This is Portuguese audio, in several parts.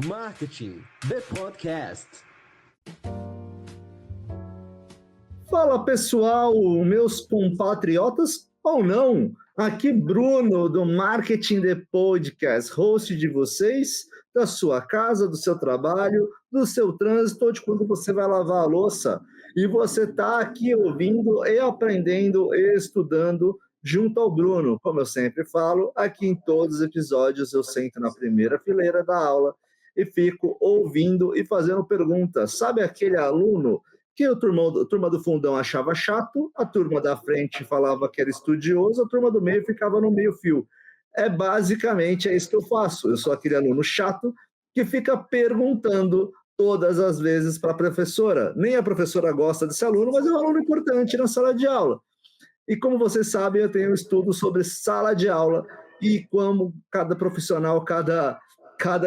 Marketing, the podcast. Fala pessoal, meus compatriotas ou não, aqui Bruno do Marketing The Podcast, host de vocês, da sua casa, do seu trabalho, do seu trânsito ou de quando você vai lavar a louça. E você está aqui ouvindo e aprendendo e estudando junto ao Bruno. Como eu sempre falo, aqui em todos os episódios eu sento na primeira fileira da aula e fico ouvindo e fazendo perguntas. Sabe aquele aluno que a turma do fundão achava chato, a turma da frente falava que era estudioso, a turma do meio ficava no meio fio. Basicamente isso que eu faço. Eu sou aquele aluno chato que fica perguntando todas as vezes para a professora. Nem a professora gosta desse aluno, mas é um aluno importante na sala de aula. E como vocês sabem, eu tenho um estudo sobre sala de aula e como cada profissional, cada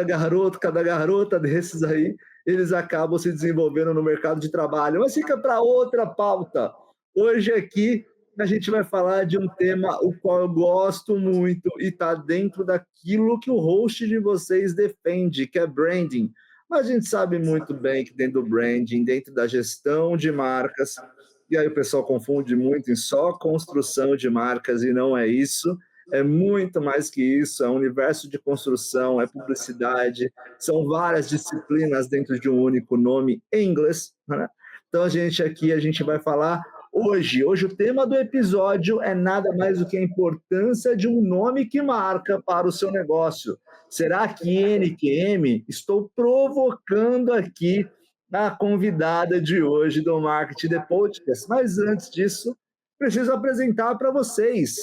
garoto, cada garota desses aí, eles acabam se desenvolvendo no mercado de trabalho. Mas fica para outra pauta. Hoje aqui a gente vai falar de um tema o qual eu gosto muito e está dentro daquilo que o host de vocês defende, que é branding. Mas a gente sabe muito bem que dentro do branding, dentro da gestão de marcas, e aí o pessoal confunde muito em só construção de marcas e não é isso. É muito mais que isso, é um universo de construção, é publicidade, são várias disciplinas dentro de um único nome em inglês, né? Então a gente vai falar hoje o tema do episódio é nada mais do que a importância de um nome que marca para o seu negócio. Será que NQM? Estou provocando aqui a convidada de hoje do Marketing The Podcast, mas antes disso, preciso apresentar para vocês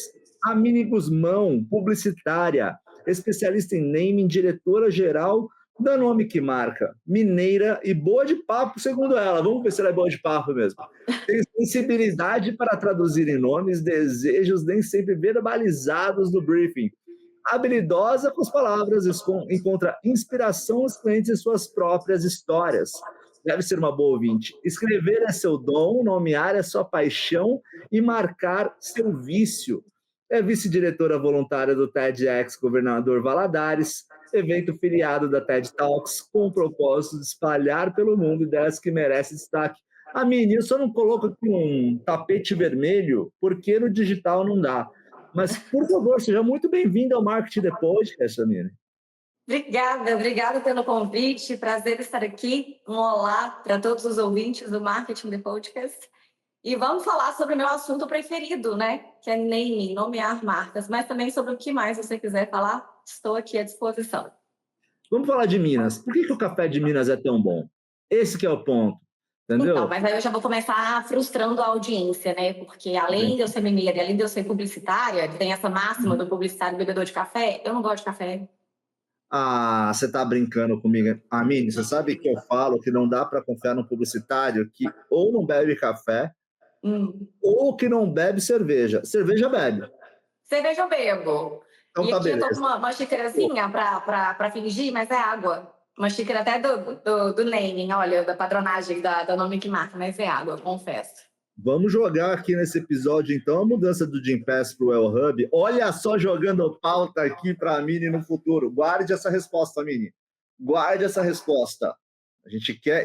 a Mini Guzmão, publicitária, especialista em naming, diretora-geral da Nome que Marca, mineira e boa de papo, segundo ela. Vamos ver se ela é boa de papo mesmo. Tem sensibilidade para traduzir em nomes, desejos nem sempre verbalizados no briefing. Habilidosa com as palavras, encontra inspiração aos clientes em suas próprias histórias. Deve ser uma boa ouvinte. Escrever é seu dom, nomear é sua paixão e marcar seu vício. É vice-diretora voluntária do TEDx Governador Valadares, evento filiado da TED Talks, com o propósito de espalhar pelo mundo ideias que merecem destaque. A Mini, eu só não coloco aqui um tapete vermelho, porque no digital não dá. Mas, por favor, seja muito bem-vinda ao Marketing The Podcast, Mini. Obrigada pelo convite. Prazer estar aqui. Um olá para todos os ouvintes do Marketing The Podcast. E vamos falar sobre o meu assunto preferido, né? Que é naming, nomear marcas, mas também sobre o que mais você quiser falar, estou aqui à disposição. Vamos falar de Minas. Por que o café de Minas é tão bom? Esse que é o ponto, entendeu? Então, mas aí eu já vou começar frustrando a audiência, né? Porque além de eu ser mineira e além de eu ser publicitária, que tem essa máxima do publicitário bebedor de café, eu não gosto de café. Ah, você tá brincando comigo. Mini, você sabe que eu falo que não dá para confiar num publicitário que ou não bebe café ou que não bebe cerveja. Cerveja bebe. Cerveja eu bebo. Então, e tá aqui beleza. eu tô com uma xícarazinha para fingir, mas é água. Uma xícara até do naming, olha, da padronagem da Nome que Marca, mas é água, confesso. Vamos jogar aqui nesse episódio, então, a mudança do Jim Pass para o El Hub. Olha só, jogando pauta aqui para a Mini no futuro. Guarde essa resposta, Mini. Guarde essa resposta.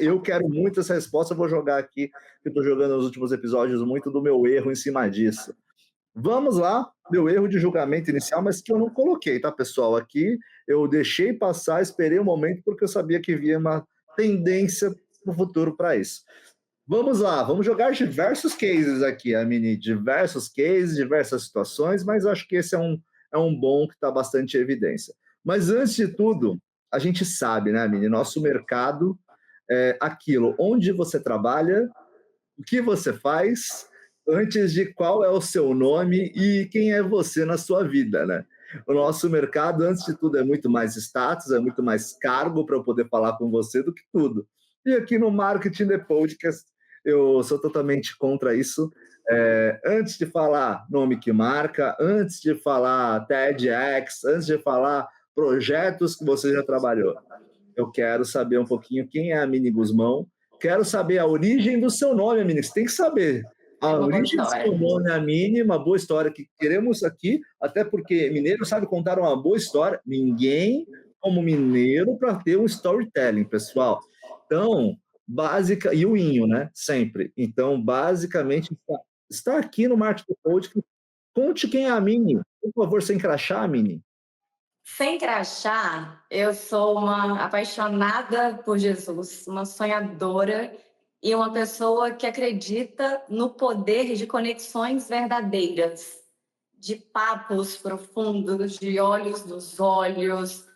Eu quero muito essa resposta, eu vou jogar aqui, eu estou jogando nos últimos episódios muito do meu erro em cima disso. Vamos lá, meu erro de julgamento inicial, mas que eu não coloquei, tá, pessoal? Aqui eu deixei passar, esperei um momento, porque eu sabia que havia uma tendência no futuro para isso. Vamos lá, vamos jogar diversos cases aqui, Mini, diversos cases, diversas situações, mas acho que esse é um bom que está bastante em evidência. Mas antes de tudo, a gente sabe, né, Mini, nosso mercado é aquilo, onde você trabalha, o que você faz, antes de qual é o seu nome e quem é você na sua vida, né? O nosso mercado, antes de tudo, é muito mais status, é muito mais cargo para eu poder falar com você do que tudo. E aqui no Marketing The Podcast, eu sou totalmente contra isso. Antes de falar nome que marca, antes de falar TEDx, antes de falar projetos que você já trabalhou, eu quero saber um pouquinho quem é a Mini Guzmão, quero saber a origem do seu nome, Mini, você tem que saber. A origem do seu nome, a Mini, uma boa história que queremos aqui, até porque mineiro sabe contar uma boa história. Ninguém como mineiro para ter um storytelling, pessoal. Então, e o Inho, né? Sempre. Então, basicamente, está aqui no Marketing Podcast. Conte quem é a Mini. Por favor, sem crachá, Mini. Sem crachá, eu sou uma apaixonada por Jesus, uma sonhadora e uma pessoa que acredita no poder de conexões verdadeiras, de papos profundos, de olhos nos olhos,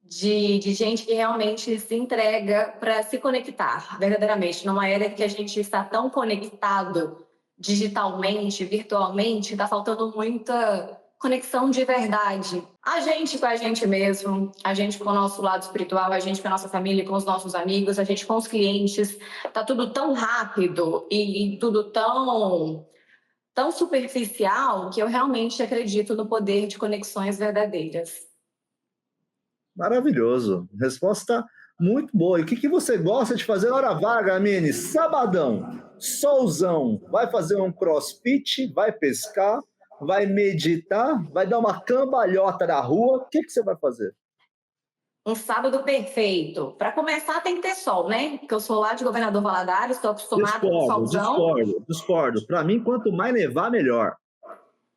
de gente que realmente se entrega para se conectar verdadeiramente. Numa era que a gente está tão conectado digitalmente, virtualmente, está faltando muita conexão de verdade. A gente com a gente mesmo, a gente com o nosso lado espiritual, a gente com a nossa família, com os nossos amigos, a gente com os clientes. Tá tudo tão rápido e tudo tão superficial que eu realmente acredito no poder de conexões verdadeiras. Maravilhoso. Resposta muito boa. E o que você gosta de fazer na hora vaga, Mini? Sabadão, solzão. Vai fazer um crossfit, vai pescar, vai meditar, vai dar uma cambalhota na rua. O que você vai fazer? Um sábado perfeito. Para começar, tem que ter sol, né? Porque eu sou lá de Governador Valadares, estou acostumada com o solzão. Discordo. Para mim, quanto mais nevar, melhor.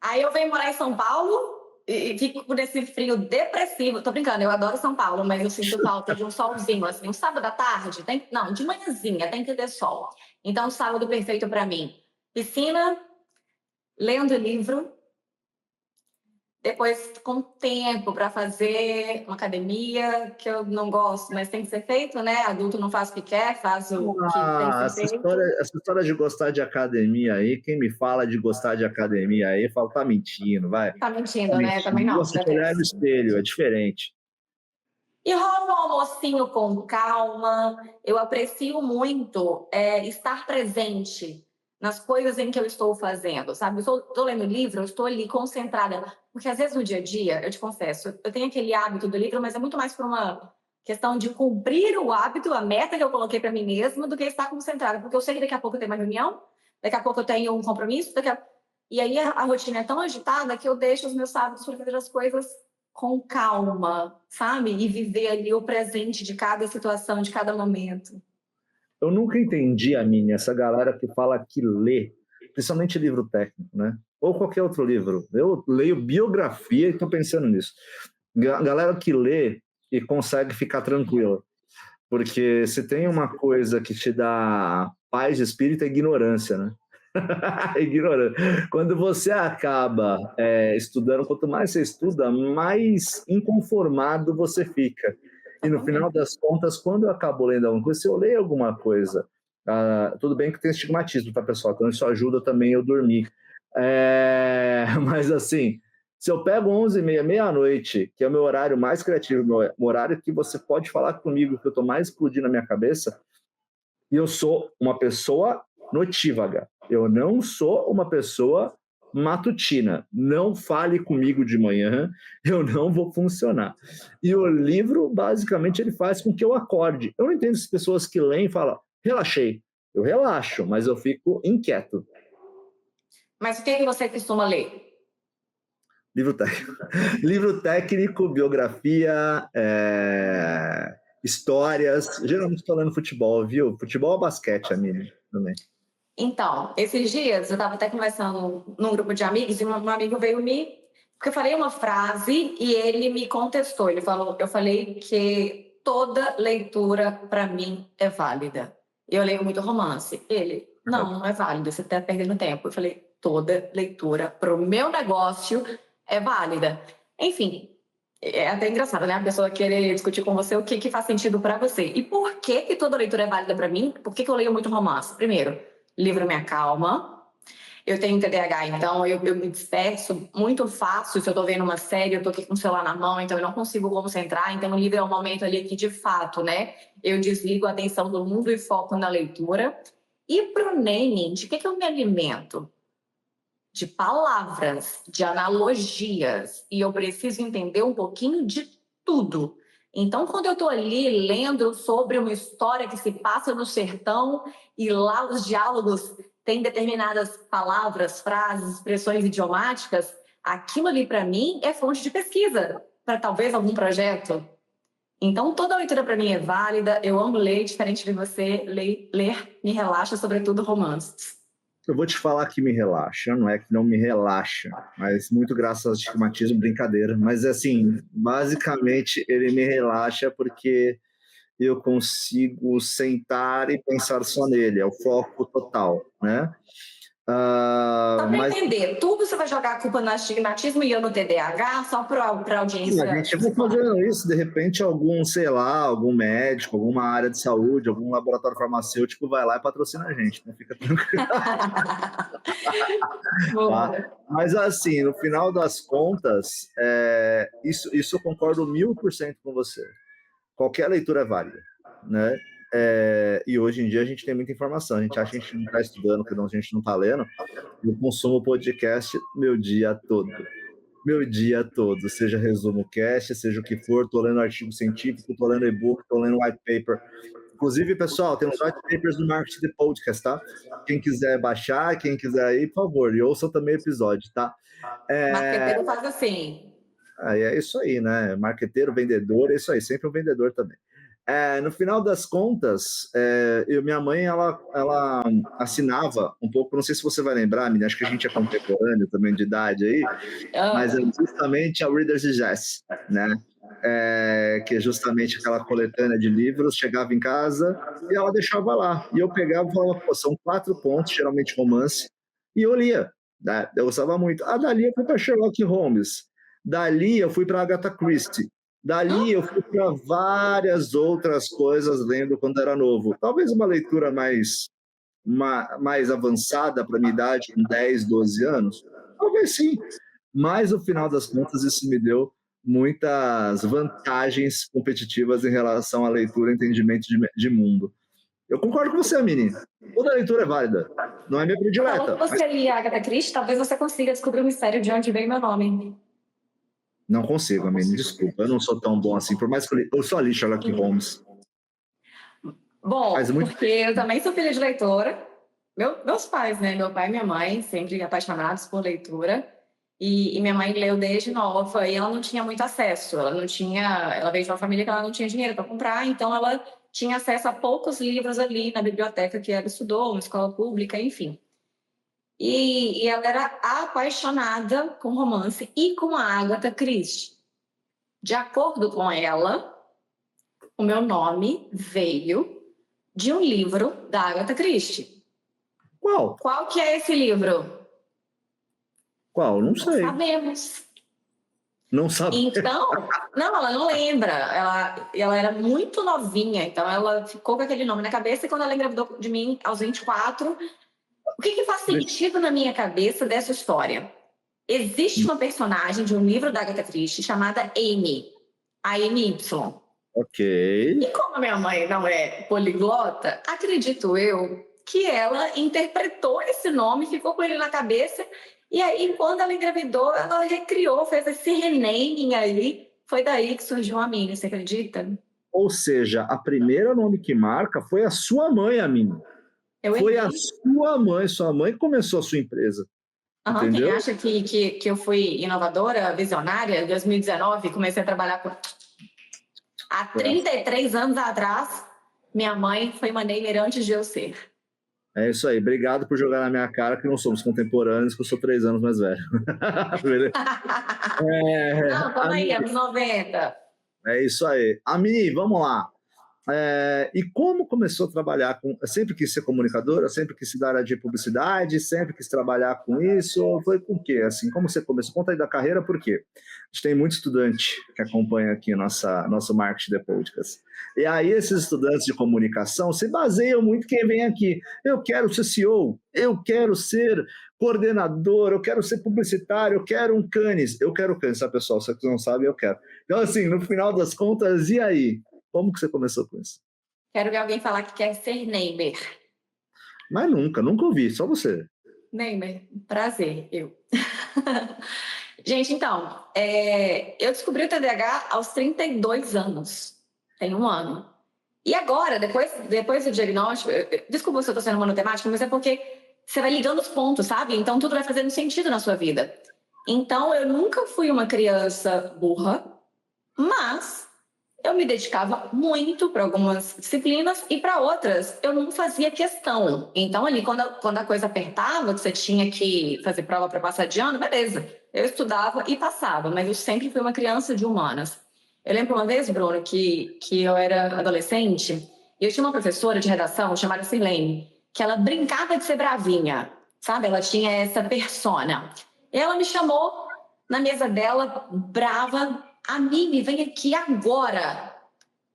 Aí eu venho morar em São Paulo e fico por esse frio depressivo. Tô brincando, eu adoro São Paulo, mas eu sinto falta de um solzinho, assim. Um sábado à tarde, não, de manhãzinha tem que ter sol. Então, um sábado perfeito para mim. Piscina, lendo livro. Depois, com tempo para fazer uma academia, que eu não gosto, mas tem que ser feito, né? Adulto não faz o que quer, faz o que tem que ser feito. Essa história de gostar de academia aí, quem me fala de gostar de academia aí, fala, tá mentindo, vai. Tá mentindo, né? Também não. Você olhar no espelho, é diferente. E rola um almocinho com calma. Eu aprecio muito estar presente nas coisas em que eu estou fazendo, sabe? Eu estou lendo livro, eu estou ali concentrada. Porque às vezes no dia a dia, eu te confesso, eu tenho aquele hábito do livro, mas é muito mais por uma questão de cumprir o hábito, a meta que eu coloquei para mim mesma, do que estar concentrada. Porque eu sei que daqui a pouco eu tenho uma reunião, daqui a pouco eu tenho um compromisso, e aí a rotina é tão agitada que eu deixo os meus hábitos para fazer as coisas com calma, sabe? E viver ali o presente de cada situação, de cada momento. Eu nunca entendi, Mini, essa galera que fala que lê, principalmente livro técnico, né? Ou qualquer outro livro. Eu leio biografia e estou pensando nisso. Galera que lê e consegue ficar tranquila. Porque se tem uma coisa que te dá paz de espírito, é ignorância, né? Ignorância. Quando você acaba estudando, quanto mais você estuda, mais inconformado você fica. E no final das contas, quando eu acabo lendo alguma coisa, se eu leio alguma coisa, tudo bem que tem estigmatismo, tá, pessoal? Então isso ajuda também eu dormir. Mas assim, se eu pego 11h30, meia-noite, que é o meu horário mais criativo, meu horário que você pode falar comigo, que eu tô mais explodindo na minha cabeça, e eu sou uma pessoa notívaga. Eu não sou uma pessoa matutina. Não fale comigo de manhã, eu não vou funcionar. E o livro, basicamente, ele faz com que eu acorde. Eu não entendo as pessoas que leem e falam, relaxei. Eu relaxo, mas eu fico inquieto. Mas o que você costuma ler? Livro técnico. Livro técnico, biografia, histórias. Geralmente estou lendo futebol, viu? Futebol ou basquete, Amélia, também. Então, esses dias eu estava até conversando num grupo de amigos e um amigo veio porque eu falei uma frase e ele me contestou. Eu falei que toda leitura para mim é válida. Eu leio muito romance. Ele, não é válido, você está perdendo tempo. Eu falei, toda leitura para o meu negócio é válida. Enfim, é até engraçado, né? A pessoa querer discutir com você o que faz sentido para você. E por que toda leitura é válida para mim? Por que eu leio muito romance? Primeiro, livro me acalma. Eu tenho TDAH, então eu me disperso muito fácil. Se eu estou vendo uma série, eu estou aqui com o celular na mão, então eu não consigo concentrar. Então o livro é um momento ali que, de fato, né, eu desligo a atenção do mundo e foco na leitura. E para o naming, de que eu me alimento? De palavras, de analogias. E eu preciso entender um pouquinho de tudo. Então, quando eu estou ali lendo sobre uma história que se passa no sertão e lá os diálogos têm determinadas palavras, frases, expressões idiomáticas, aquilo ali para mim é fonte de pesquisa para talvez algum projeto. Então, toda leitura para mim é válida. Eu amo ler, diferente de você, ler me relaxa, sobretudo romances. Eu vou te falar que me relaxa, não é que não me relaxa, mas muito graças ao estigmatismo, brincadeira. Mas, assim, basicamente ele me relaxa porque eu consigo sentar e pensar só nele, é o foco total, né? Só para Mas entender, tudo você vai jogar a culpa no astigmatismo e eu no TDAH, só para a audiência? a gente vai fazendo isso, de repente algum, sei lá, algum médico, alguma área de saúde, algum laboratório farmacêutico vai lá e patrocina a gente, então fica tranquilo. Tá? Mas assim, no final das contas, isso eu concordo 1000% com você. Qualquer leitura é válida, né? E hoje em dia a gente tem muita informação, a gente acha que a gente não está estudando, que a gente não está lendo. Eu consumo podcast meu dia todo, seja resumo cast, seja o que for, tô lendo artigo científico, tô lendo e-book, tô lendo white paper. Inclusive, pessoal, tem uns white papers no Marketing The Podcast, tá? Quem quiser baixar, quem quiser ir, por favor, e ouçam também o episódio, tá? Marqueteiro faz assim. É isso aí, né? Marqueteiro, vendedor, é isso aí, sempre um vendedor também. No final das contas, minha mãe, ela assinava um pouco, não sei se você vai lembrar, menina, acho que a gente é contemporâneo também de idade aí, mas é justamente a Reader's Digest, né? Que é justamente aquela coletânea de livros, chegava em casa e ela deixava lá. E eu pegava e falava, pô, são 4 contos, geralmente romance, e eu lia, né? Eu gostava muito. Dali eu fui para Sherlock Holmes, dali eu fui para Agatha Christie, dali eu fui para várias outras coisas lendo quando era novo. Talvez uma leitura mais avançada para minha idade, com 10, 12 anos, talvez sim. Mas, no final das contas, isso me deu muitas vantagens competitivas em relação à leitura e entendimento de mundo. Eu concordo com você, Mini. Toda leitura é válida. Não é minha predileta. Falando que você lia Agatha Christie, talvez você consiga descobrir o mistério de onde veio meu nome. Não consigo, Mini, desculpa. Eu não sou tão bom assim. Por mais que eu só li Sherlock Holmes. Bom, porque eu também sou filha de leitora. Meus pais, né? Meu pai e minha mãe, sempre apaixonados por leitura. E minha mãe leu desde nova e ela não tinha muito acesso. Ela veio de uma família que ela não tinha dinheiro para comprar, então ela tinha acesso a poucos livros ali na biblioteca que ela estudou, uma escola pública, enfim. E ela era apaixonada com romance e com a Agatha Christie. De acordo com ela, o meu nome veio de um livro da Agatha Christie. Qual? Qual que é esse livro? Qual? Não sei. Sabemos. Não sabe. Então, não, ela não lembra. Ela era muito novinha, então ela ficou com aquele nome na cabeça e quando ela engravidou de mim aos 24, o que faz sentido na minha cabeça dessa história? Existe uma personagem de um livro da Agatha Christie chamada Amy, a Amy Y. Ok. E como a minha mãe não é poliglota, acredito eu que ela interpretou esse nome, ficou com ele na cabeça. E aí, quando ela engravidou, ela recriou, fez esse renaming aí. Foi daí que surgiu a Mini, você acredita? Ou seja, a primeira nome que marca foi a sua mãe, a Mini. Foi a sua mãe que começou a sua empresa. Entendeu? Quem acha que eu fui inovadora, visionária, em 2019, comecei a trabalhar com... Há 33 anos atrás, minha mãe foi uma namer antes de eu ser. É isso aí. Obrigado por jogar na minha cara que não somos contemporâneos, que eu sou 3 anos mais velho. Não, calma aí, anos 90. É isso aí. Ami, vamos lá. E como começou a trabalhar com... Sempre quis ser comunicadora, sempre quis se dar área de publicidade, sempre quis trabalhar com isso. Foi com o quê? Assim, como você começou? Conta aí da carreira, por quê? A gente tem muito estudante que acompanha aqui nosso Marketing The Podcast. E aí esses estudantes de comunicação se baseiam muito quem vem aqui. Eu quero ser CEO, eu quero ser coordenador, eu quero ser publicitário, eu quero um Cannes. Eu quero Cannes, tá, pessoal? Se vocês não sabem, eu quero. Então, assim, no final das contas, e aí? Como que você começou com isso? Quero ver alguém falar que quer ser namer. Mas nunca ouvi, só você. Namer, prazer, eu. Gente, então, eu descobri o TDAH aos 32 anos. Tem 1 ano. E agora, depois do diagnóstico, desculpa se eu estou sendo monotemática, mas é porque você vai ligando os pontos, sabe? Então tudo vai fazendo sentido na sua vida. Então, eu nunca fui uma criança burra, mas eu me dedicava muito para algumas disciplinas e para outras eu não fazia questão. Então, ali, quando a coisa apertava, que você tinha que fazer prova para passar de ano, beleza. Eu estudava e passava, mas eu sempre fui uma criança de humanas. Eu lembro uma vez, Bruno, que eu era adolescente e eu tinha uma professora de redação chamada Silene, que ela brincava de ser bravinha, sabe? Ela tinha essa persona. E ela me chamou na mesa dela, brava, amiga, vem aqui agora.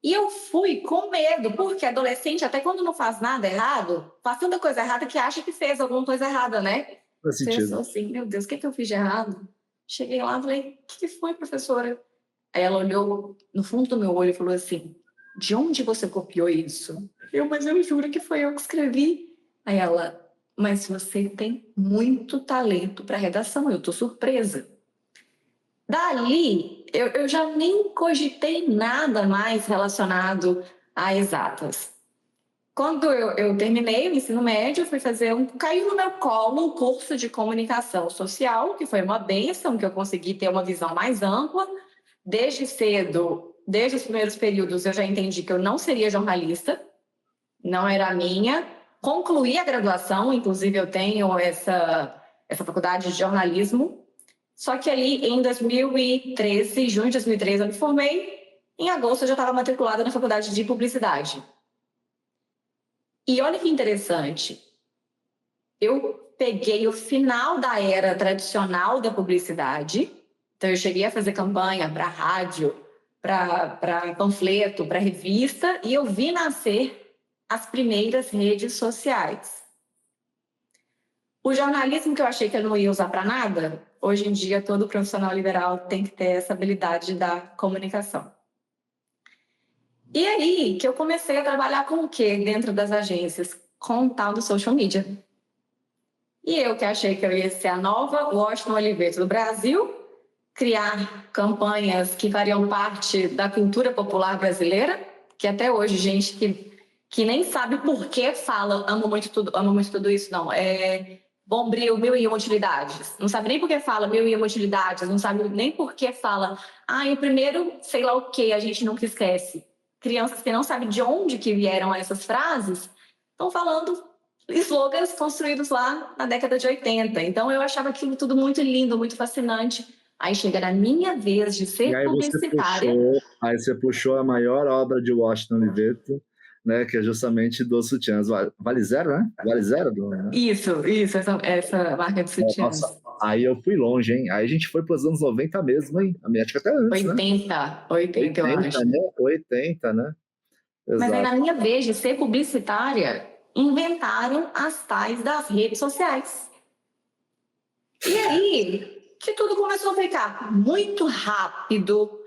E eu fui com medo, porque adolescente, até quando não faz nada errado, faz tanta coisa errada que acha que fez alguma coisa errada, né? Faz Pensou sentido. assim, meu Deus, o que eu fiz de errado? Cheguei lá e falei, o que foi, professora? Aí ela olhou no fundo do meu olho e falou assim, de onde você copiou isso? Mas eu juro que foi eu que escrevi. Aí ela, mas você tem muito talento para redação, eu tô surpresa. Dali, eu já nem cogitei nada mais relacionado a exatas. Quando eu terminei o ensino médio, fui fazer caiu no meu colo um curso de comunicação social, que foi uma bênção, que eu consegui ter uma visão mais ampla. Desde cedo, desde os primeiros períodos, eu já entendi que eu não seria jornalista, não era a minha. Concluí a graduação, inclusive eu tenho essa faculdade de jornalismo. Só que ali em 2013, junho de 2013, eu me formei. Em agosto, eu já estava matriculada na faculdade de publicidade. E olha que interessante, eu peguei o final da era tradicional da publicidade. Então, eu cheguei a fazer campanha para rádio, para panfleto, para revista, e eu vi nascer as primeiras redes sociais. O jornalismo que eu achei que eu não ia usar para nada, hoje em dia todo profissional liberal tem que ter essa habilidade da comunicação. E aí que eu comecei a trabalhar com o quê dentro das agências? Com o tal do social media. E eu que achei que eu ia ser a nova Washington Oliveto do Brasil, criar campanhas que fariam parte da cultura popular brasileira, que até hoje, gente que nem sabe por que fala amo muito tudo isso, não. Bombril, 1001 utilidades. Não sabe nem por que fala 1001 utilidades, não sabe nem por que fala o primeiro sei lá o que, a gente nunca esquece. Crianças que não sabem de onde que vieram essas frases estão falando slogans construídos lá na década de 80. Então eu achava aquilo tudo muito lindo, muito fascinante. Aí chega na minha vez de E ser aí publicitária. você puxou a maior obra de Washington Oliveto, né, que é justamente dos sutiãs. Vale Zero, né? Vale Zero, né? Isso, essa marca de sutiãs. Nossa, aí eu fui longe, hein? Aí a gente foi para os anos 90 mesmo, hein? A minha acho que até antes, né? 80, eu acho. Né? 80, né? Mas aí, Exato. na minha vez de ser publicitária, inventaram as tais das redes sociais. E aí que tudo começou a ficar muito rápido,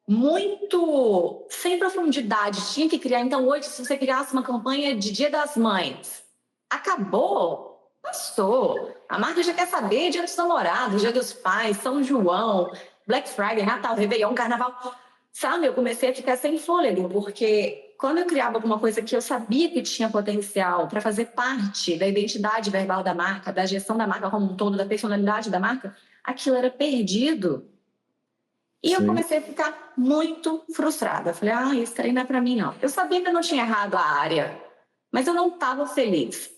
muito sem profundidade. Tinha que criar. Então, hoje, se você criasse uma campanha de Dia das Mães, acabou, passou. A marca já quer saber Dia dos Namorados, Dia dos Pais, São João, Black Friday, Natal, Réveillon, Carnaval. Sabe, eu comecei a ficar sem fôlego, porque quando eu criava alguma coisa que eu sabia que tinha potencial para fazer parte da identidade verbal da marca, da gestão da marca como um todo, da personalidade da marca, aquilo era perdido. E eu comecei a ficar muito frustrada. Falei, isso aí não é para mim, não. Eu sabia que eu não tinha errado a área, mas eu não estava feliz.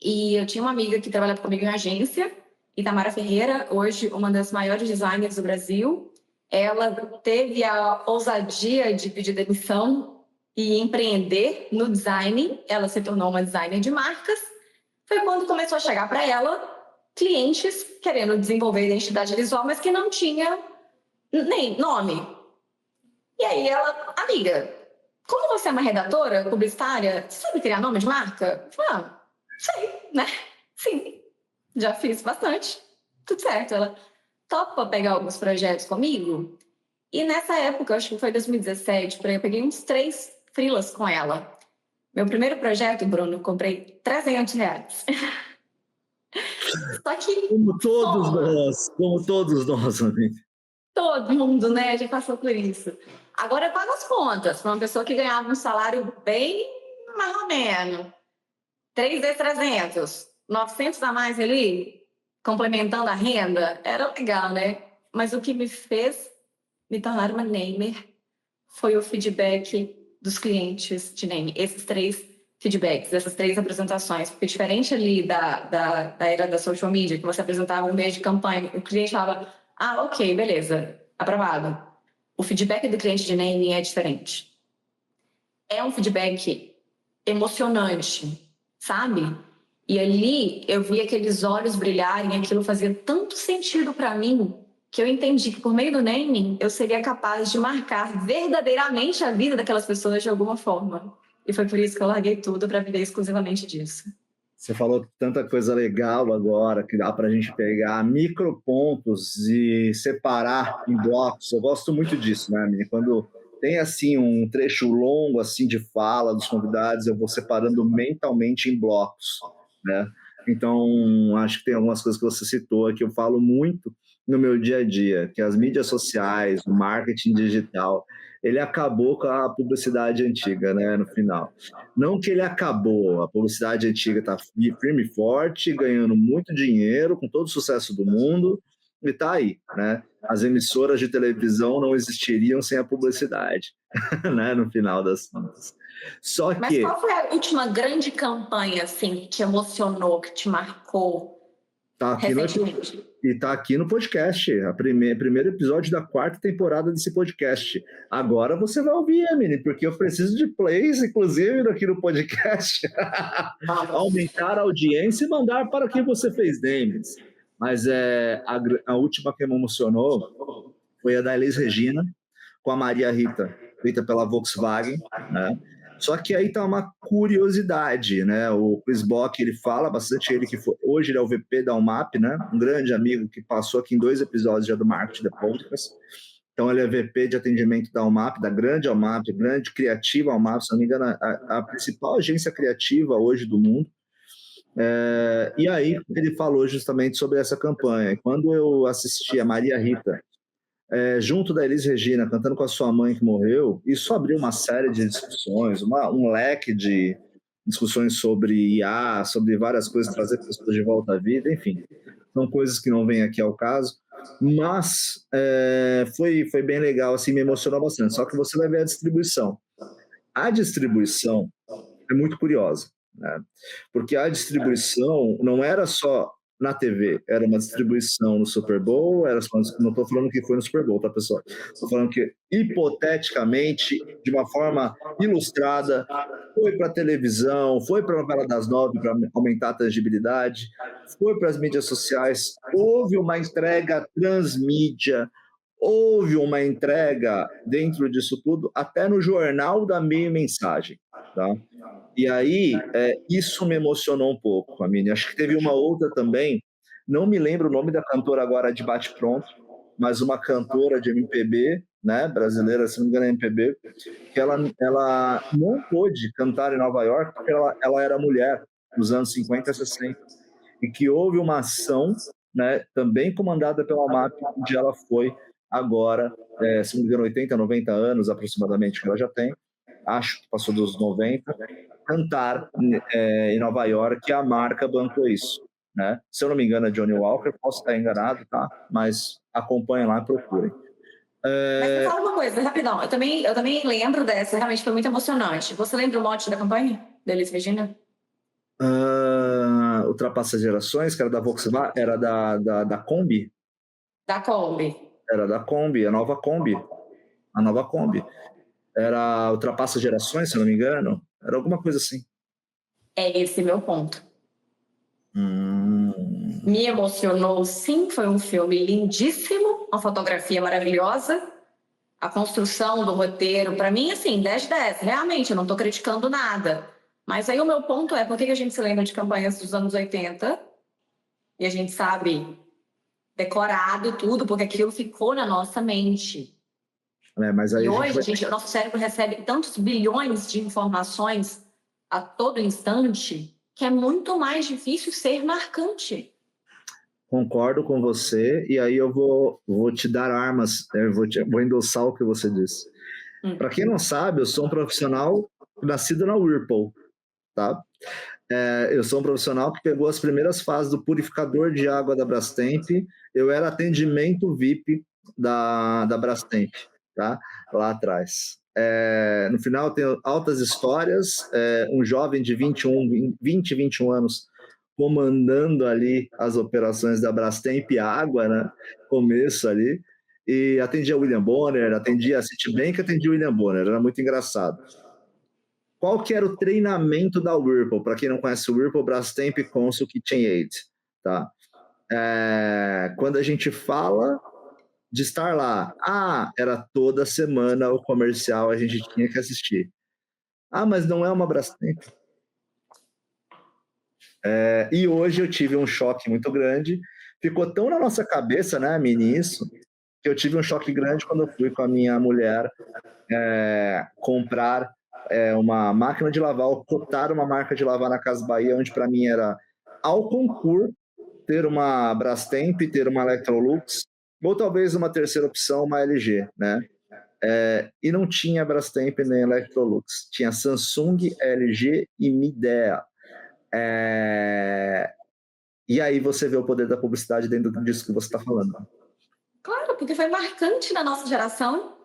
E eu tinha uma amiga que trabalhava comigo em agência, Itamara Ferreira, hoje uma das maiores designers do Brasil. Ela teve a ousadia de pedir demissão e empreender no design. Ela se tornou uma designer de marcas. Foi quando começou a chegar para ela clientes querendo desenvolver identidade visual, mas que não tinha nem nome. E aí ela, amiga, como você é uma redatora publicitária, você sabe criar nome de marca? Eu falei, sei, né? Sim, já fiz bastante. Tudo certo. Ela topa pegar alguns projetos comigo? E nessa época, acho que foi 2017, eu peguei uns 3 freelas com ela. Meu primeiro projeto, Bruno, eu comprei R$300. Só que... Como todos nós, amigo. Todo mundo, né? Já passou por isso. Agora eu pago as contas. Para uma pessoa que ganhava um salário bem mais ou menos. 3 vezes 300. 900 a mais ali, complementando a renda. Era legal, né? Mas o que me fez me tornar uma namer foi o feedback dos clientes de name? Esses 3 feedbacks, essas 3 apresentações, porque diferente ali da era da social media, que você apresentava um mês de campanha, o cliente falava, ok, beleza, aprovado. O feedback do cliente de naming é diferente. É um feedback emocionante, sabe? E ali eu vi aqueles olhos brilharem, aquilo fazia tanto sentido para mim, que eu entendi que por meio do naming eu seria capaz de marcar verdadeiramente a vida daquelas pessoas de alguma forma. E foi por isso que eu larguei tudo para viver exclusivamente disso. Você falou tanta coisa legal agora, que dá para a gente pegar micropontos e separar em blocos. Eu gosto muito disso, né, Mini? Quando tem, assim, um trecho longo, assim, de fala dos convidados, eu vou separando mentalmente em blocos, né? Então, acho que tem algumas coisas que você citou que eu falo muito no meu dia a dia, que as mídias sociais, o marketing digital, ele acabou com a publicidade antiga, né, no final. Não que ele acabou, a publicidade antiga está firme e forte, ganhando muito dinheiro, com todo o sucesso do mundo, e está aí, né? As emissoras de televisão não existiriam sem a publicidade, né, no final das contas. Só Mas que... qual foi a última grande campanha, assim, que te emocionou, que te marcou recentemente? E está aqui no podcast, primeiro episódio da 4ª temporada desse podcast. Agora você vai ouvir, Emily, porque eu preciso de plays, inclusive, aqui no podcast. Aumentar a audiência e mandar para quem você fez names. Mas a última que me emocionou foi a da Elis Regina, com a Maria Rita, feita pela Volkswagen, né? Só que aí tá uma curiosidade, né? O Chris Bock, ele fala bastante, hoje ele é o VP da UMAP, né? Um grande amigo que passou aqui em 2 episódios já do Marketing The Podcast. Então ele é VP de atendimento da UMAP, da grande UMAP, grande criativa UMAP, se não me engano, a principal agência criativa hoje do mundo. E aí ele falou justamente sobre essa campanha. Quando eu assisti a Maria Rita junto da Elis Regina, cantando com a sua mãe que morreu, isso abriu uma série de discussões, um leque de discussões sobre IA, sobre várias coisas, trazer pessoas de volta à vida, enfim. São coisas que não vêm aqui ao caso, mas foi bem legal, assim, me emocionou bastante. Só que você vai ver a distribuição. A distribuição é muito curiosa, né? Porque a distribuição não era só na TV, era uma distribuição no Super Bowl, não estou falando que foi no Super Bowl, tá, pessoal? Estou falando que, hipoteticamente, de uma forma ilustrada, foi para a televisão, foi para a novela das 9 para aumentar a tangibilidade, foi para as mídias sociais, houve uma entrega transmídia, houve uma entrega dentro disso tudo, até no jornal da meia mensagem, tá? E aí, isso me emocionou um pouco, Amine. Acho que teve uma outra também, não me lembro o nome da cantora agora de bate-pronto, mas uma cantora de MPB, né, brasileira, se não me engano é MPB, que ela não pôde cantar em Nova York porque ela era mulher, nos anos 50 e 60, e que houve uma ação, né, também comandada pela MAP, onde ela foi agora, se não me engano, 80, 90 anos aproximadamente que ela já tem, acho que passou dos 90, cantar em Nova York, e a marca bancou isso, né? Se eu não me engano é Johnny Walker, posso estar enganado, tá? Mas acompanhem lá e procurem. Mas me fala uma coisa, rapidão, eu também lembro dessa, realmente foi muito emocionante. Você lembra o mote da campanha da Elis Regina? Ultrapassa Gerações, que era da Volkswagen, era da Kombi? Da Kombi. Era da Kombi, a nova Kombi. Era Ultrapassa Gerações, se eu não me engano. Era alguma coisa assim. É esse meu ponto. Me emocionou, sim, foi um filme lindíssimo, uma fotografia maravilhosa, a construção do roteiro, para mim, assim, 10 de 10, realmente, eu não estou criticando nada. Mas aí o meu ponto é, por que a gente se lembra de campanhas dos anos 80 e a gente sabe decorado tudo, porque aquilo ficou na nossa mente. Mas aí e hoje, o nosso cérebro recebe tantos bilhões de informações a todo instante que é muito mais difícil ser marcante. Concordo com você, e aí eu vou te dar armas, vou endossar o que você disse. Para quem não sabe, eu sou um profissional nascido na Whirlpool, tá? Eu sou um profissional que pegou as primeiras fases do purificador de água da Brastemp. Eu era atendimento VIP da Brastemp, tá? Lá atrás. No final tem altas histórias, um jovem de 21 anos comandando ali as operações da Brastemp Água, né? Começo ali, e atendia William Bonner, atendia a Citibank, atendia William Bonner, era muito engraçado. Qual que era o treinamento da Whirlpool? Para quem não conhece o Whirlpool, Brastemp, Consul, KitchenAid, tá? Quando a gente fala de estar lá, era toda semana o comercial, a gente tinha que assistir. Mas não é uma Brastemp. E hoje eu tive um choque muito grande, ficou tão na nossa cabeça, né, Mini, isso, que eu tive um choque grande quando eu fui com a minha mulher comprar uma máquina de lavar, ou cotar uma marca de lavar na Casa Bahia, onde para mim era ao concurso ter uma Brastemp, ter uma Electrolux, ou talvez uma terceira opção, uma LG, né? E não tinha Brastemp nem Electrolux, tinha Samsung, LG e Midea. E aí você vê o poder da publicidade dentro disso que você está falando. Claro, porque foi marcante na nossa geração.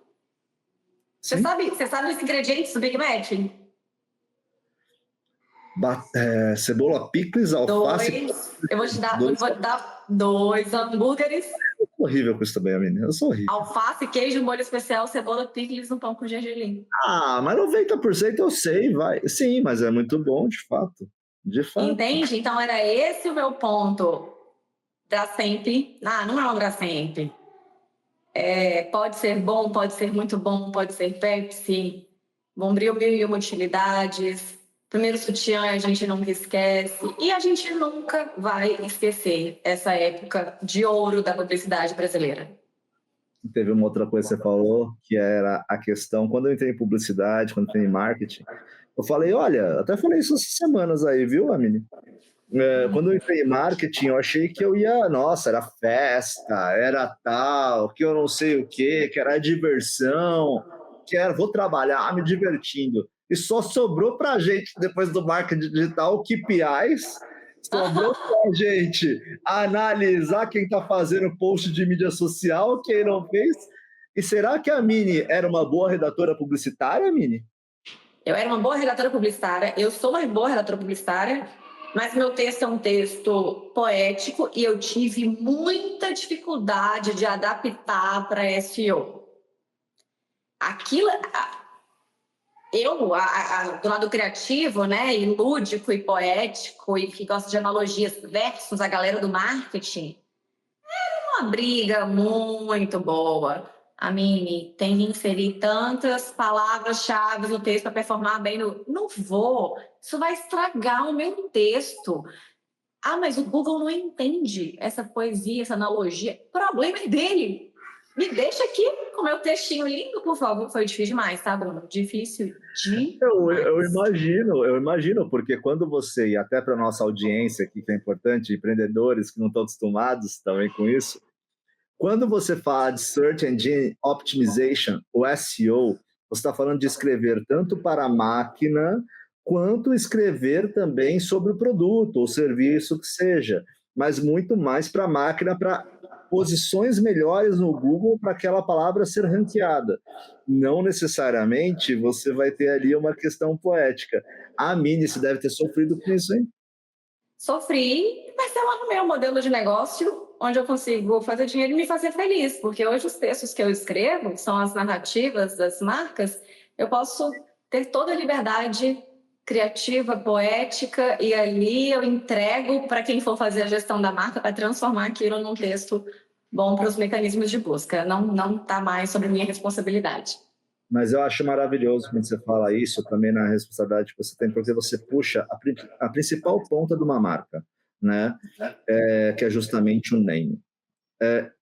Você sabe os ingredientes do Big Mac? Cebola, picles, alface... Eu vou te dar 2 hambúrgueres. Eu sou horrível com isso também, menina. Eu sou horrível. Alface, queijo, molho especial, cebola, picles no pão com gergelim. Mas 90% eu sei, vai. Sim, mas é muito bom, de fato. De fato. Entende? Então era esse o meu ponto. Brastemp, não é uma Brastemp. Pode ser bom, pode ser muito bom, pode ser Pepsi, Bombril 1001 utilidades, primeiro sutiã a gente nunca esquece, e a gente nunca vai esquecer essa época de ouro da publicidade brasileira. Teve uma outra coisa que você falou, que era a questão, quando eu entrei em publicidade, quando eu entrei em marketing, eu falei, olha, até falei isso essas semanas aí, viu, Amine? Quando eu entrei em marketing, eu achei que eu ia, era festa, era tal, que eu não sei o quê, que era diversão, vou trabalhar me divertindo. E só sobrou pra gente, depois do marketing digital, KPIs, sobrou pra gente analisar quem tá fazendo post de mídia social, quem não fez. E será que a Mini era uma boa redatora publicitária, Mini? Eu era uma boa redatora publicitária, eu sou uma boa redatora publicitária, mas meu texto é um texto poético e eu tive muita dificuldade de adaptar para SEO. Aquilo, do lado criativo, né, e lúdico e poético, e que gosta de analogias versus a galera do marketing, era uma briga muito boa. A Mini tem que inserir tantas palavras-chave no texto para performar bem. Não vou. Isso vai estragar o meu texto. Mas o Google não entende essa poesia, essa analogia. O problema é dele. Me deixa aqui com o meu textinho lindo, por favor. Foi difícil demais, tá, Bruno? Difícil demais. Eu imagino, porque quando você, e até para nossa audiência aqui, que é importante, empreendedores que não estão acostumados também com isso, quando você fala de Search Engine Optimization, o SEO, você está falando de escrever tanto para a máquina, quanto escrever também sobre o produto ou serviço que seja, mas muito mais para a máquina, para posições melhores no Google para aquela palavra ser ranqueada. Não necessariamente você vai ter ali uma questão poética. A Mini, você deve ter sofrido com isso, hein? Sofri, mas é o meu modelo de negócio, onde eu consigo fazer dinheiro e me fazer feliz, porque hoje os textos que eu escrevo, que são as narrativas das marcas, eu posso ter toda a liberdade criativa, poética, e ali eu entrego para quem for fazer a gestão da marca para transformar aquilo num texto bom para os mecanismos de busca. Não está mais sobre minha responsabilidade. Mas eu acho maravilhoso quando você fala isso, também na responsabilidade que você tem, porque você puxa a principal ponta de uma marca, né? Que é justamente o name.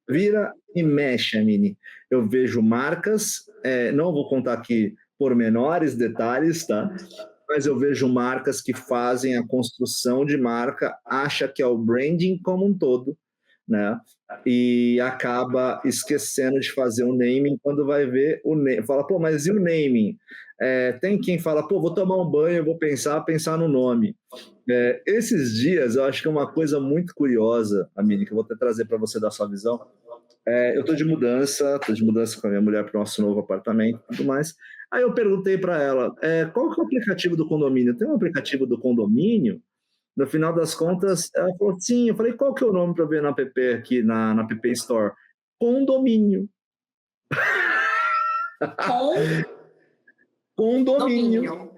Vira e mexe, Mini. Eu vejo marcas, não vou contar aqui pormenores, detalhes, tá? Mas eu vejo marcas que fazem a construção de marca, acha que é o branding como um todo, né? E acaba esquecendo de fazer o naming quando vai ver o naming. Fala, mas e o naming? Tem quem fala, vou tomar um banho, vou pensar no nome. Esses dias, eu acho que é uma coisa muito curiosa, Amine, que eu vou até trazer para você dar sua visão. Eu tô de mudança com a minha mulher para o nosso novo apartamento e tudo mais. Aí eu perguntei para ela, qual que é o aplicativo do condomínio? Tem um aplicativo do condomínio? No final das contas, ela falou, sim. Eu falei, qual que é o nome para ver na app aqui, na App Store? Condomínio. Condomínio. Domínio.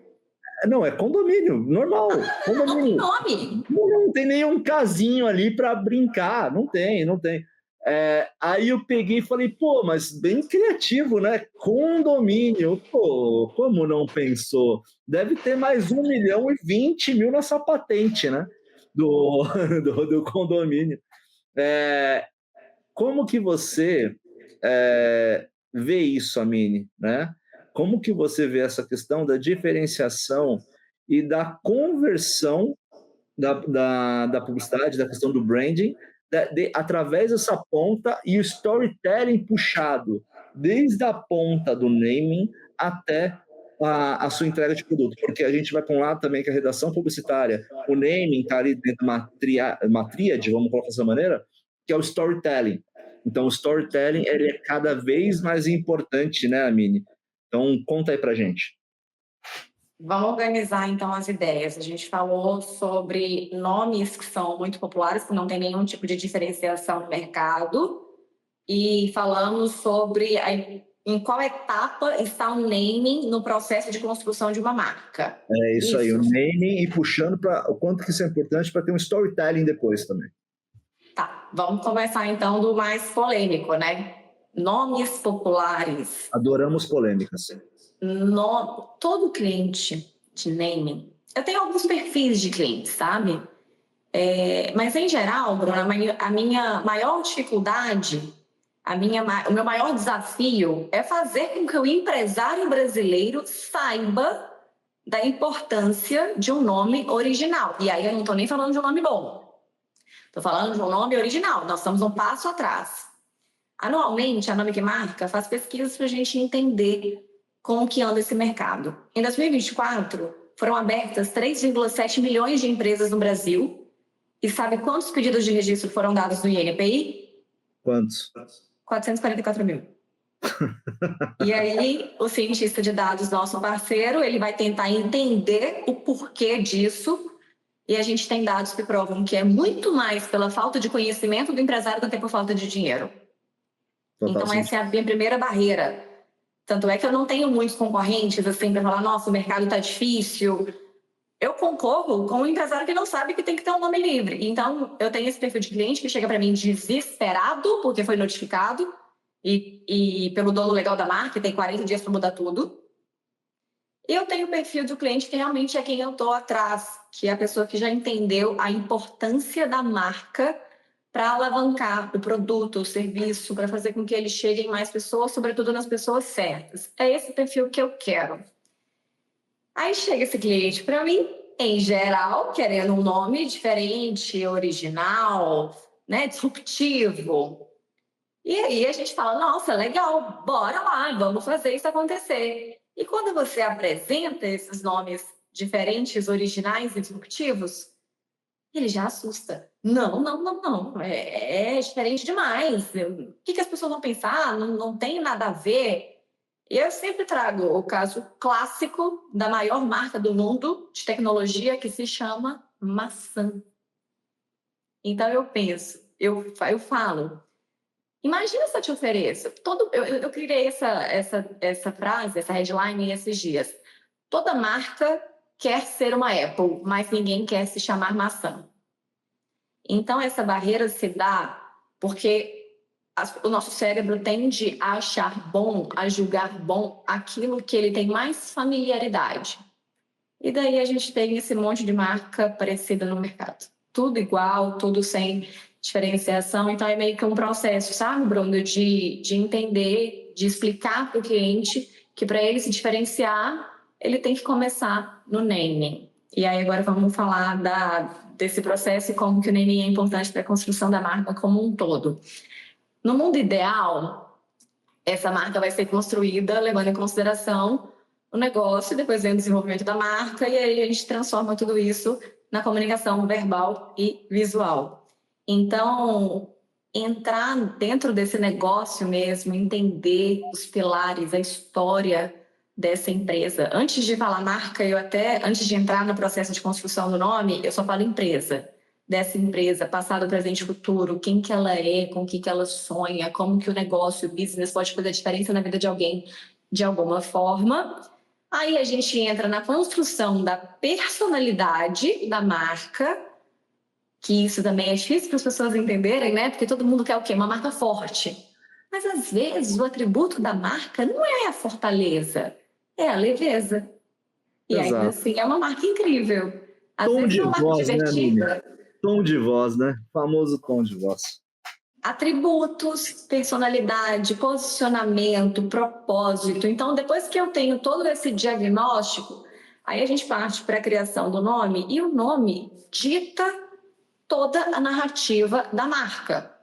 Não, é condomínio, normal. Condomínio. Não tem nome. Não tem nenhum casinho ali para brincar. Não tem. Aí eu peguei e falei, pô, mas bem criativo, né? Condomínio. Pô, como não pensou? Deve ter mais 1.020.000 nessa patente, né? Do, do condomínio. Como que você vê isso, Amine, né? Como que você vê essa questão da diferenciação e da conversão da publicidade, da questão do branding, através dessa ponta e o storytelling puxado desde a ponta do naming até a sua entrega de produto, porque a gente vai para um lado também que é a redação publicitária, o naming está ali dentro de uma tríade, vamos colocar dessa maneira, que é o storytelling. Então, o storytelling ele é cada vez mais importante, né, Amine? Então, conta aí pra gente. Vamos organizar, então, as ideias. A gente falou sobre nomes que são muito populares, que não tem nenhum tipo de diferenciação no mercado. E falamos sobre em qual etapa está o naming no processo de construção de uma marca. É isso aí, o naming e puxando para o quanto que isso é importante para ter um storytelling depois também. Tá, vamos começar, então, do mais polêmico, né? Nomes populares. Adoramos polêmicas. Todo cliente de naming, eu tenho alguns perfis de clientes, sabe? Mas em geral, Bruno, a minha maior dificuldade, o meu maior desafio é fazer com que o empresário brasileiro saiba da importância de um nome original. E aí eu não estou nem falando de um nome bom, estou falando de um nome original. Nós estamos um passo atrás. Anualmente, a Nome que Marca faz pesquisas para a gente entender como que anda esse mercado. Em 2024, foram abertas 3,7 milhões de empresas no Brasil. E sabe quantos pedidos de registro foram dados no INPI? Quantos? 444 mil. E aí, o cientista de dados, nosso parceiro, ele vai tentar entender o porquê disso. E a gente tem dados que provam que é muito mais pela falta de conhecimento do empresário do que por falta de dinheiro. Total, então, essa é a minha primeira barreira. Tanto é que eu não tenho muitos concorrentes assim para falar, nossa, o mercado está difícil. Eu concorro com um empresário que não sabe que tem que ter um nome livre. Então, eu tenho esse perfil de cliente que chega para mim desesperado porque foi notificado e pelo dono legal da marca, tem 40 dias para mudar tudo. E eu tenho o perfil do cliente que realmente é quem eu estou atrás, que é a pessoa que já entendeu a importância da marca para alavancar o produto, o serviço, para fazer com que ele chegue em mais pessoas, sobretudo nas pessoas certas. É esse perfil que eu quero. Aí chega esse cliente para mim, em geral, querendo um nome diferente, original, né, disruptivo. E aí a gente fala, nossa, legal, bora lá, vamos fazer isso acontecer. E quando você apresenta esses nomes diferentes, originais e disruptivos, ele já assusta. Não. É diferente demais. O que as pessoas vão pensar? Não tem nada a ver. E eu sempre trago o caso clássico da maior marca do mundo de tecnologia, que se chama maçã. Então eu penso, eu falo, imagina se eu te ofereço. Eu criei essa frase, essa headline esses dias. Toda marca quer ser uma Apple, mas ninguém quer se chamar maçã. Então, essa barreira se dá porque o nosso cérebro tende a achar bom, a julgar bom aquilo que ele tem mais familiaridade. E daí a gente tem esse monte de marca parecida no mercado. Tudo igual, tudo sem diferenciação. Então, é meio que um processo, sabe, Bruno, de entender, de explicar para o cliente que para ele se diferenciar, ele tem que começar no naming. E aí agora vamos falar desse processo e como que o naming é importante para a construção da marca como um todo. No mundo ideal, essa marca vai ser construída levando em consideração o negócio, depois vem o desenvolvimento da marca e aí a gente transforma tudo isso na comunicação verbal e visual. Então, entrar dentro desse negócio mesmo, entender os pilares, a história dessa empresa. Antes de falar marca, antes de entrar no processo de construção do nome, eu só falo empresa. Dessa empresa, passado, presente e futuro, quem que ela é, com o que ela sonha, como que o negócio, o business pode fazer diferença na vida de alguém de alguma forma. Aí a gente entra na construção da personalidade da marca, que isso também é difícil para as pessoas entenderem, né? Porque todo mundo quer o quê? Uma marca forte. Mas às vezes o atributo da marca não é a fortaleza, é a leveza. E ainda Exato. assim é uma marca incrível. Às Tom vezes de é uma marca voz, né, Aline? divertida. Tom de voz, né? Famoso tom de voz. Atributos, personalidade, posicionamento, propósito. Então, depois que eu tenho todo esse diagnóstico, aí a gente parte para a criação do nome, e o nome dita toda a narrativa da marca.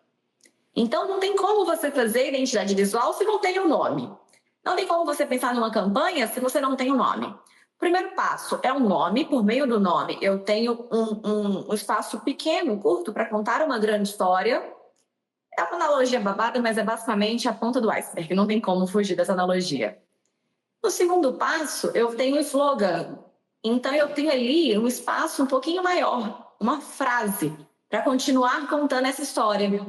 Então, não tem como você fazer identidade visual se não tem um nome. Não tem como você pensar numa campanha se você não tem um nome. O primeiro passo é um nome. Por meio do nome, eu tenho um espaço pequeno, curto, para contar uma grande história. É uma analogia babada, mas é basicamente a ponta do iceberg. Não tem como fugir dessa analogia. No segundo passo, eu tenho o slogan. Então, eu tenho ali um espaço um pouquinho maior, uma frase, para continuar contando essa história.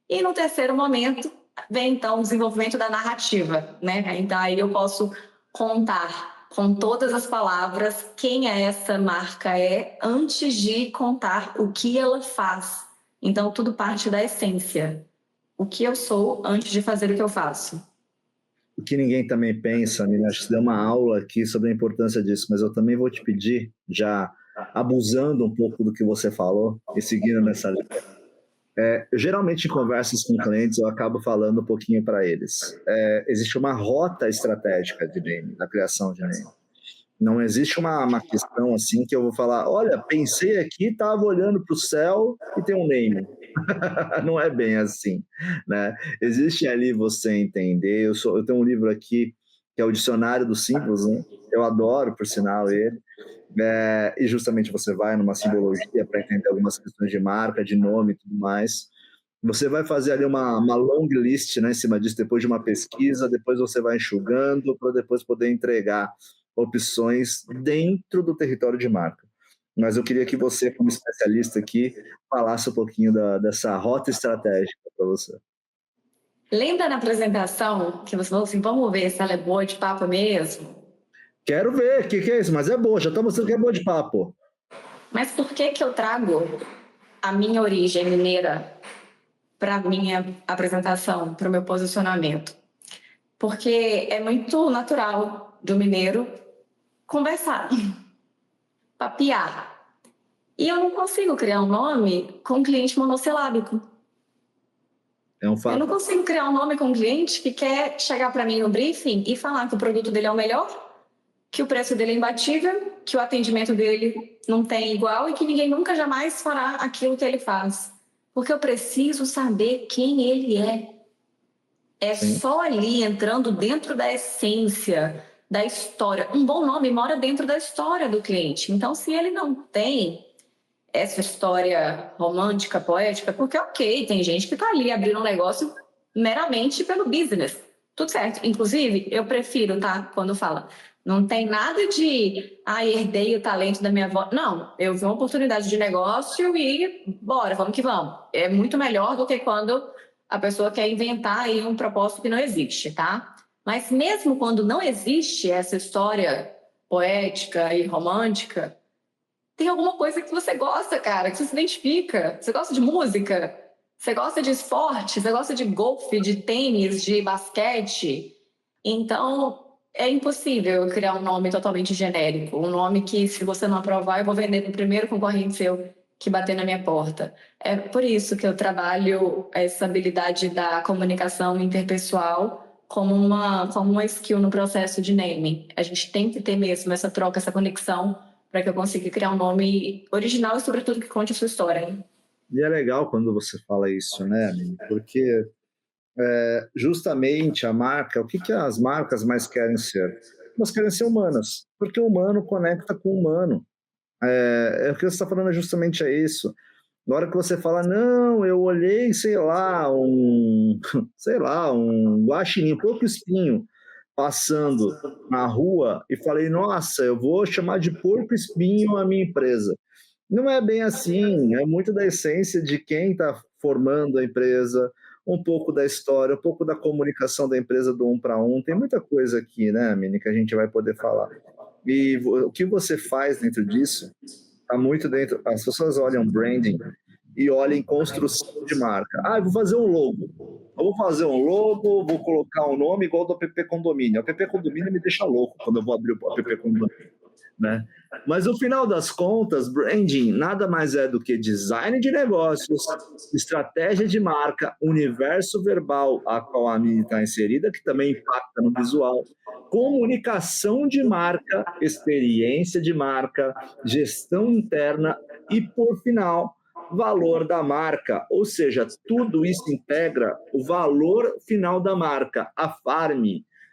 E no terceiro momento, vem então o desenvolvimento da narrativa, né? Então, aí eu posso contar com todas as palavras quem essa marca é antes de contar o que ela faz. Então, tudo parte da essência. O que eu sou antes de fazer o que eu faço. O que ninguém também pensa, Aline, acho que você deu uma aula aqui sobre a importância disso, mas eu também vou te pedir, já abusando um pouco do que você falou e seguindo nessa linha. Geralmente, em conversas com clientes, eu acabo falando um pouquinho para eles. Existe uma rota estratégica de name, da criação de name. Não existe uma questão assim que eu vou falar, olha, pensei aqui, estava olhando para o céu e tem um name. Não é bem assim, né? Existe ali você entender. Eu tenho um livro aqui que é o Dicionário dos Símbolos, né? Eu adoro, por sinal, ele. E justamente você vai numa simbologia para entender algumas questões de marca, de nome e tudo mais. Você vai fazer ali uma long list, né, em cima disso, depois de uma pesquisa, depois você vai enxugando para depois poder entregar opções dentro do território de marca. Mas eu queria que você, como especialista aqui, falasse um pouquinho dessa rota estratégica para você. Lembra na apresentação que você falou assim, vamos ver se ela é boa de papo mesmo? Quero ver, o que é isso? Mas é boa, já está mostrando que é boa de papo. Mas por que eu trago a minha origem mineira para a minha apresentação, para o meu posicionamento? Porque é muito natural do mineiro conversar, papiar. E eu não consigo criar um nome com cliente monossilábico. É um Eu fato. não consigo criar um nome com um cliente que quer chegar para mim no briefing e falar que o produto dele é o melhor, que o preço dele é imbatível, que o atendimento dele não tem igual e que ninguém nunca jamais fará aquilo que ele faz. Porque eu preciso saber quem ele é. É Sim. só ali, entrando dentro da essência, da história. Um bom nome mora dentro da história do cliente. Então, se ele não tem essa história romântica, poética, porque ok, tem gente que está ali abrindo um negócio meramente pelo business. Tudo certo. Inclusive, eu prefiro, tá? Quando fala, não tem nada de, herdei o talento da minha avó. Não, eu vi uma oportunidade de negócio e bora, vamos que vamos. É muito melhor do que quando a pessoa quer inventar aí um propósito que não existe, tá? Mas mesmo quando não existe essa história poética e romântica, tem alguma coisa que você gosta, cara, que você se identifica. Você gosta de música? Você gosta de esporte? Você gosta de golfe, de tênis, de basquete? Então, é impossível eu criar um nome totalmente genérico. Um nome que, se você não aprovar, eu vou vender no primeiro concorrente seu que bater na minha porta. É por isso que eu trabalho essa habilidade da comunicação interpessoal como uma skill no processo de naming. A gente tem que ter mesmo essa troca, essa conexão para que eu consiga criar um nome original e, sobretudo, que conte a sua história. E é legal quando você fala isso, né, Aline? Porque justamente a marca, o que as marcas mais querem ser? Elas querem ser humanas, porque o humano conecta com o humano. O que você está falando justamente é isso. Na hora que você fala, não, eu olhei, um guaxinim, porco espinho, passando na rua e falei, nossa, eu vou chamar de porco espinho a minha empresa. Não é bem assim, é muito da essência de quem está formando a empresa, um pouco da história, um pouco da comunicação da empresa do um para um. Tem muita coisa aqui, né, Mini, que a gente vai poder falar. E o que você faz dentro disso está muito dentro. As pessoas olham branding e olham construção de marca. Ah, eu vou fazer um logo. Eu vou fazer um logo, vou colocar um nome igual do app Condomínio. O app Condomínio me deixa louco quando eu vou abrir o app Condomínio, né? Mas no final das contas, branding nada mais é do que design de negócios, estratégia de marca, universo verbal a qual a Mini está inserida, que também impacta no visual, comunicação de marca, experiência de marca, gestão interna e, por final, valor da marca. Ou seja, tudo isso integra o valor final da marca, a farm.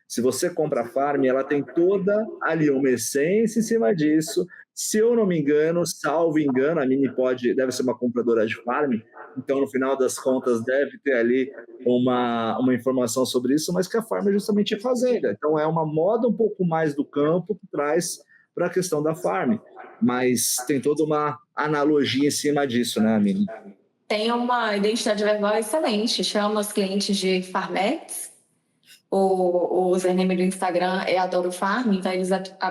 Se você compra a farm, ela tem toda ali uma essência em cima disso. Se eu não me engano, salvo engano, a Mini deve ser uma compradora de farm, então no final das contas deve ter ali uma informação sobre isso, mas que a farm é justamente fazenda. Então é uma moda um pouco mais do campo que traz para a questão da farm, mas tem toda uma analogia em cima disso, né, Mini? Tem uma identidade verbal excelente, chama os clientes de farmettes. O username do Instagram é Adoro Farm, então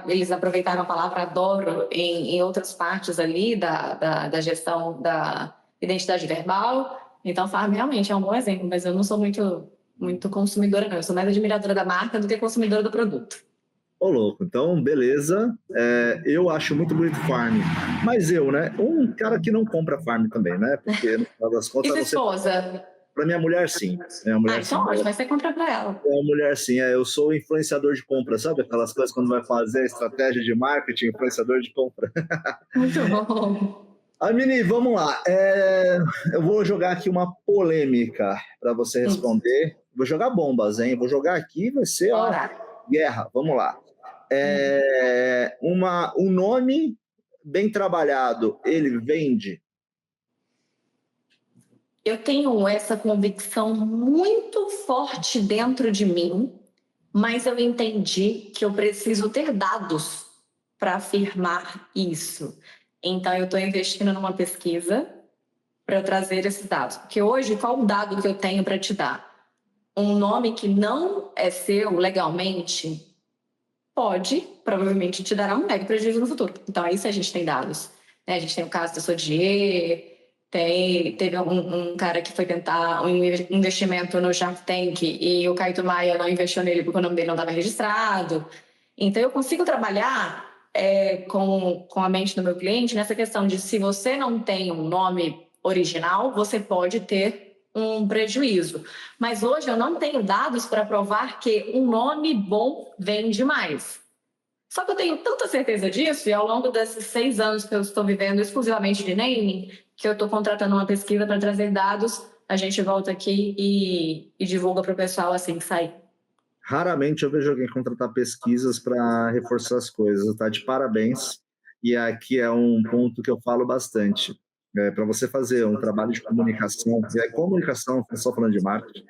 eles aproveitaram a palavra adoro em outras partes ali da gestão da identidade verbal. Então, Farm realmente é um bom exemplo, mas eu não sou muito consumidora, não. Eu sou mais admiradora da marca do que consumidora do produto. Ô, louco, então, beleza. Eu acho muito bonito farm. Mas eu, né? Um cara que não compra farm também, né? Porque, no final das contas, e esposa? Para minha mulher, sim. Então ótimo, vai ser comprar para ela. Mulher, sim. Eu sou influenciador de compra, sabe? Aquelas coisas quando vai fazer estratégia de marketing, influenciador de compra. Muito bom. Mini, vamos lá. Eu vou jogar aqui uma polêmica para você responder. Vou jogar bombas, hein? Vou jogar aqui, vai ser guerra. Vamos lá. Um nome bem trabalhado, ele vende? Eu tenho essa convicção muito forte dentro de mim, mas eu entendi que eu preciso ter dados para afirmar isso. Então, eu estou investindo numa pesquisa para trazer esses dados. Porque hoje, qual o dado que eu tenho para te dar? Um nome que não é seu legalmente pode, provavelmente, te dará um mega prejuízo no futuro. Então, é isso a gente tem dados. A gente tem o caso da Sodier, teve um cara que foi tentar um investimento no Shark Tank e o Caio Maia não investiu nele porque o nome dele não estava registrado. Então, eu consigo trabalhar com a mente do meu cliente nessa questão de se você não tem um nome original, você pode ter um prejuízo. Mas hoje eu não tenho dados para provar que um nome bom vende mais. Só que eu tenho tanta certeza disso, e ao longo desses 6 anos que eu estou vivendo exclusivamente de naming, que eu estou contratando uma pesquisa para trazer dados, a gente volta aqui e divulga para o pessoal assim que sair. Raramente eu vejo alguém contratar pesquisas para reforçar as coisas, tá? De parabéns. E aqui é um ponto que eu falo bastante. Para você fazer um trabalho de comunicação, e comunicação, não só falando de marketing,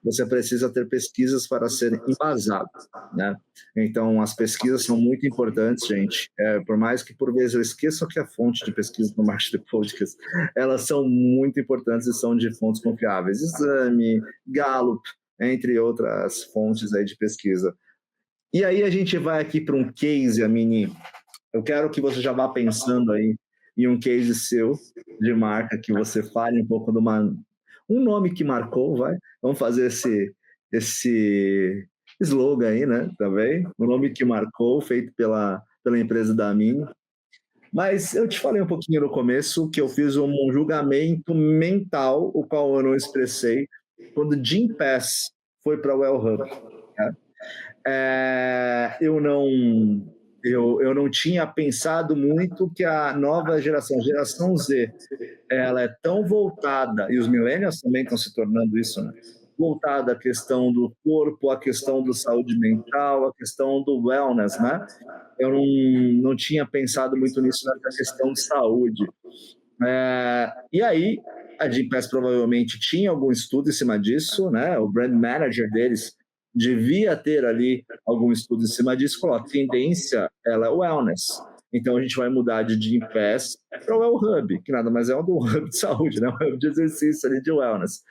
você precisa ter pesquisas para serem embasadas, né? Então, as pesquisas são muito importantes, gente. Por mais que, por vezes, eu esqueça que a fonte de pesquisa no Marketing Podcast, elas são muito importantes e são de fontes confiáveis. Exame, Gallup, entre outras fontes aí de pesquisa. E aí a gente vai aqui para um case, Mini. Eu quero que você já vá pensando aí em um case seu de marca, que você fale um pouco de um nome que marcou, vai. Vamos fazer esse slogan aí, né? Também. Um nome que marcou, feito pela empresa da Mini. Mas eu te falei um pouquinho no começo que eu fiz um julgamento mental, o qual eu não expressei, quando Jim Pass foi para o Well Hub. Né? Eu não tinha pensado muito que a nova geração Z, ela é tão voltada, e os millennials também estão se tornando isso, né? Voltada à questão do corpo, à questão da saúde mental, à questão do wellness, né? Eu não tinha pensado muito nisso, nessa questão de saúde. E aí, a Gympass provavelmente tinha algum estudo em cima disso, né? O brand manager deles devia ter ali algum estudo em cima disso, falou, a tendência ela é wellness. Então a gente vai mudar de Gympass para o Well Hub, que nada mais é um hub de saúde, né? Um hub de exercício ali de wellness.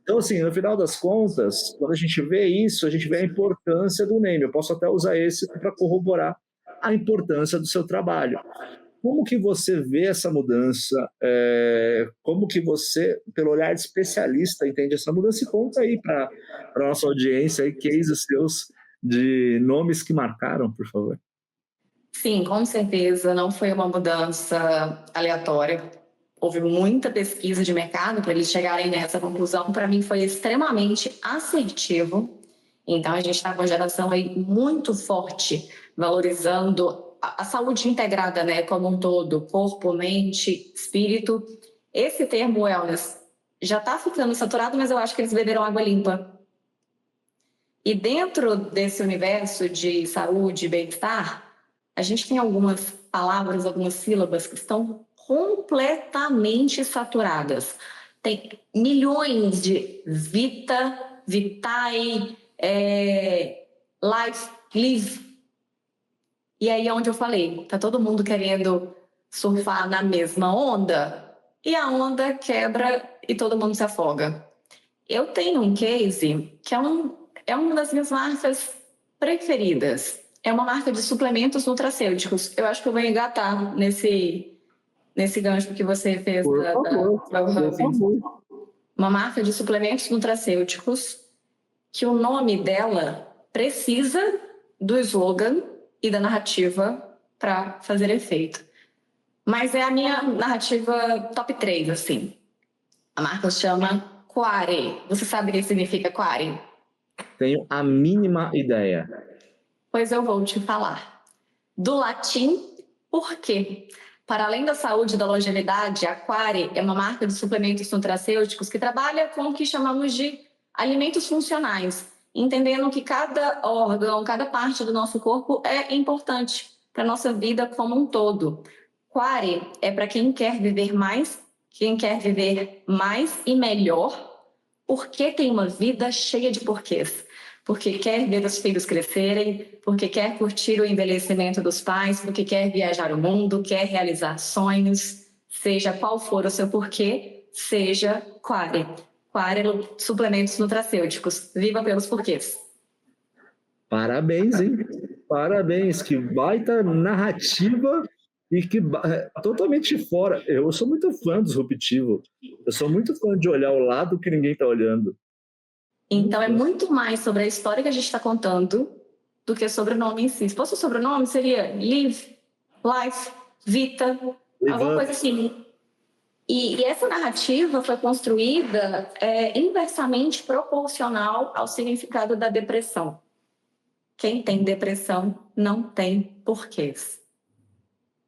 Então, assim, no final das contas, quando a gente vê isso, a gente vê a importância do name. Eu posso até usar esse para corroborar a importância do seu trabalho. Como que você vê essa mudança? Como que você, pelo olhar de especialista, entende essa mudança? E conta aí para a nossa audiência aí, cases seus de nomes que marcaram, por favor. Sim, com certeza, não foi uma mudança aleatória. Houve muita pesquisa de mercado para eles chegarem nessa conclusão. Para mim, foi extremamente assertivo. Então, a gente está com uma geração aí muito forte, valorizando a saúde integrada, né, como um todo, corpo, mente, espírito. Esse termo wellness já está ficando saturado, mas eu acho que eles beberam água limpa. E dentro desse universo de saúde e bem-estar, a gente tem algumas palavras, algumas sílabas que estão completamente saturadas. Tem milhões de vita, vitae, life, live. E aí é onde eu falei, tá todo mundo querendo surfar na mesma onda e a onda quebra e todo mundo se afoga. Eu tenho um case que é uma das minhas marcas preferidas. É uma marca de suplementos nutracêuticos. Eu acho que eu vou engatar nesse gancho que você fez da Hub. Uma marca de suplementos nutracêuticos que o nome dela precisa do slogan e da narrativa para fazer efeito. Mas é a minha narrativa top 3, assim. A marca se chama Quare. Você sabe o que significa Quare? Tenho a mínima ideia. Pois eu vou te falar. Do latim, por quê? Para além da saúde e da longevidade, a Quare é uma marca de suplementos nutracêuticos que trabalha com o que chamamos de alimentos funcionais, entendendo que cada órgão, cada parte do nosso corpo é importante para a nossa vida como um todo. Quare é para quem quer viver mais e melhor, porque tem uma vida cheia de porquês. Porque quer ver os filhos crescerem, porque quer curtir o envelhecimento dos pais, porque quer viajar o mundo, quer realizar sonhos, seja qual for o seu porquê, seja Quare. Quare suplementos nutracêuticos. Viva pelos porquês. Parabéns, hein? Parabéns, que baita narrativa e que totalmente fora. Eu sou muito fã do disruptivo. Eu sou muito fã de olhar o lado que ninguém está olhando. Então, é muito mais sobre a história que a gente está contando do que sobre o nome em si. Se fosse o sobrenome, seria Live, Life, Vita, alguma coisa assim. E essa narrativa foi construída inversamente proporcional ao significado da depressão. Quem tem depressão não tem porquês.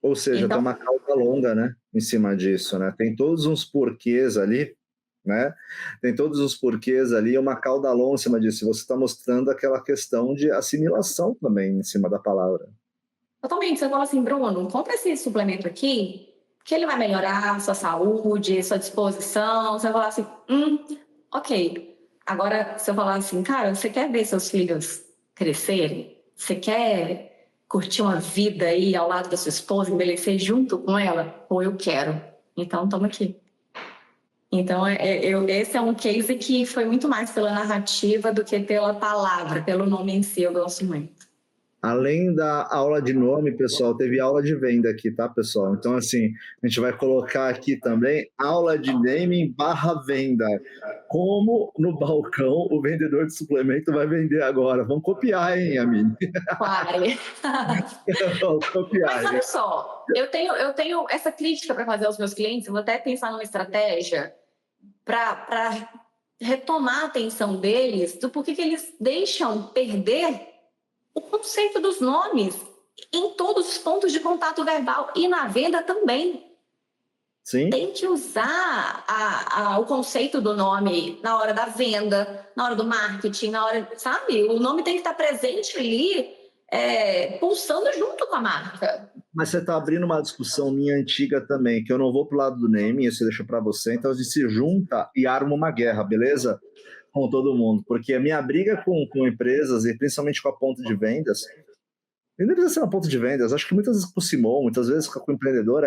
Ou seja, então, tem uma cauda longa, né, em cima disso, né? Tem todos uns porquês ali, né? Tem todos os porquês ali, uma cauda longa em cima disso. Você está mostrando aquela questão de assimilação também em cima da palavra. Totalmente. Você fala assim, Bruno, compra esse suplemento aqui, que ele vai melhorar a sua saúde, sua disposição. Você vai falar assim, ok. Agora, se eu falar assim, cara, você quer ver seus filhos crescerem? Você quer curtir uma vida aí ao lado da sua esposa, envelhecer junto com ela? Pô, eu quero. Então, toma aqui. Então, esse é um case que foi muito mais pela narrativa do que pela palavra, pelo nome em si, eu gosto muito. Além da aula de nome, pessoal, teve aula de venda aqui, tá, pessoal? Então, assim, a gente vai colocar aqui também aula de naming / venda. Como no balcão o vendedor de suplemento vai vender agora. Vamos copiar, hein, Amine? Quare. Vamos copiar. Mas olha só, eu tenho essa crítica para fazer aos meus clientes, eu vou até pensar numa estratégia para retomar a atenção deles do porquê que eles deixam perder o conceito dos nomes em todos os pontos de contato verbal e na venda também. Sim. Tem que usar o conceito do nome na hora da venda, na hora do marketing, na hora, sabe? O nome tem que estar presente ali pulsando junto com a marca. Mas você está abrindo uma discussão minha antiga também, que eu não vou pro lado do naming, isso eu deixo para você, então a gente se junta e arma uma guerra, beleza? Com todo mundo, porque a minha briga com empresas, e principalmente com a ponta de vendas, e não precisa ser na ponta de vendas, acho que muitas vezes com o Simon, muitas vezes com o empreendedor,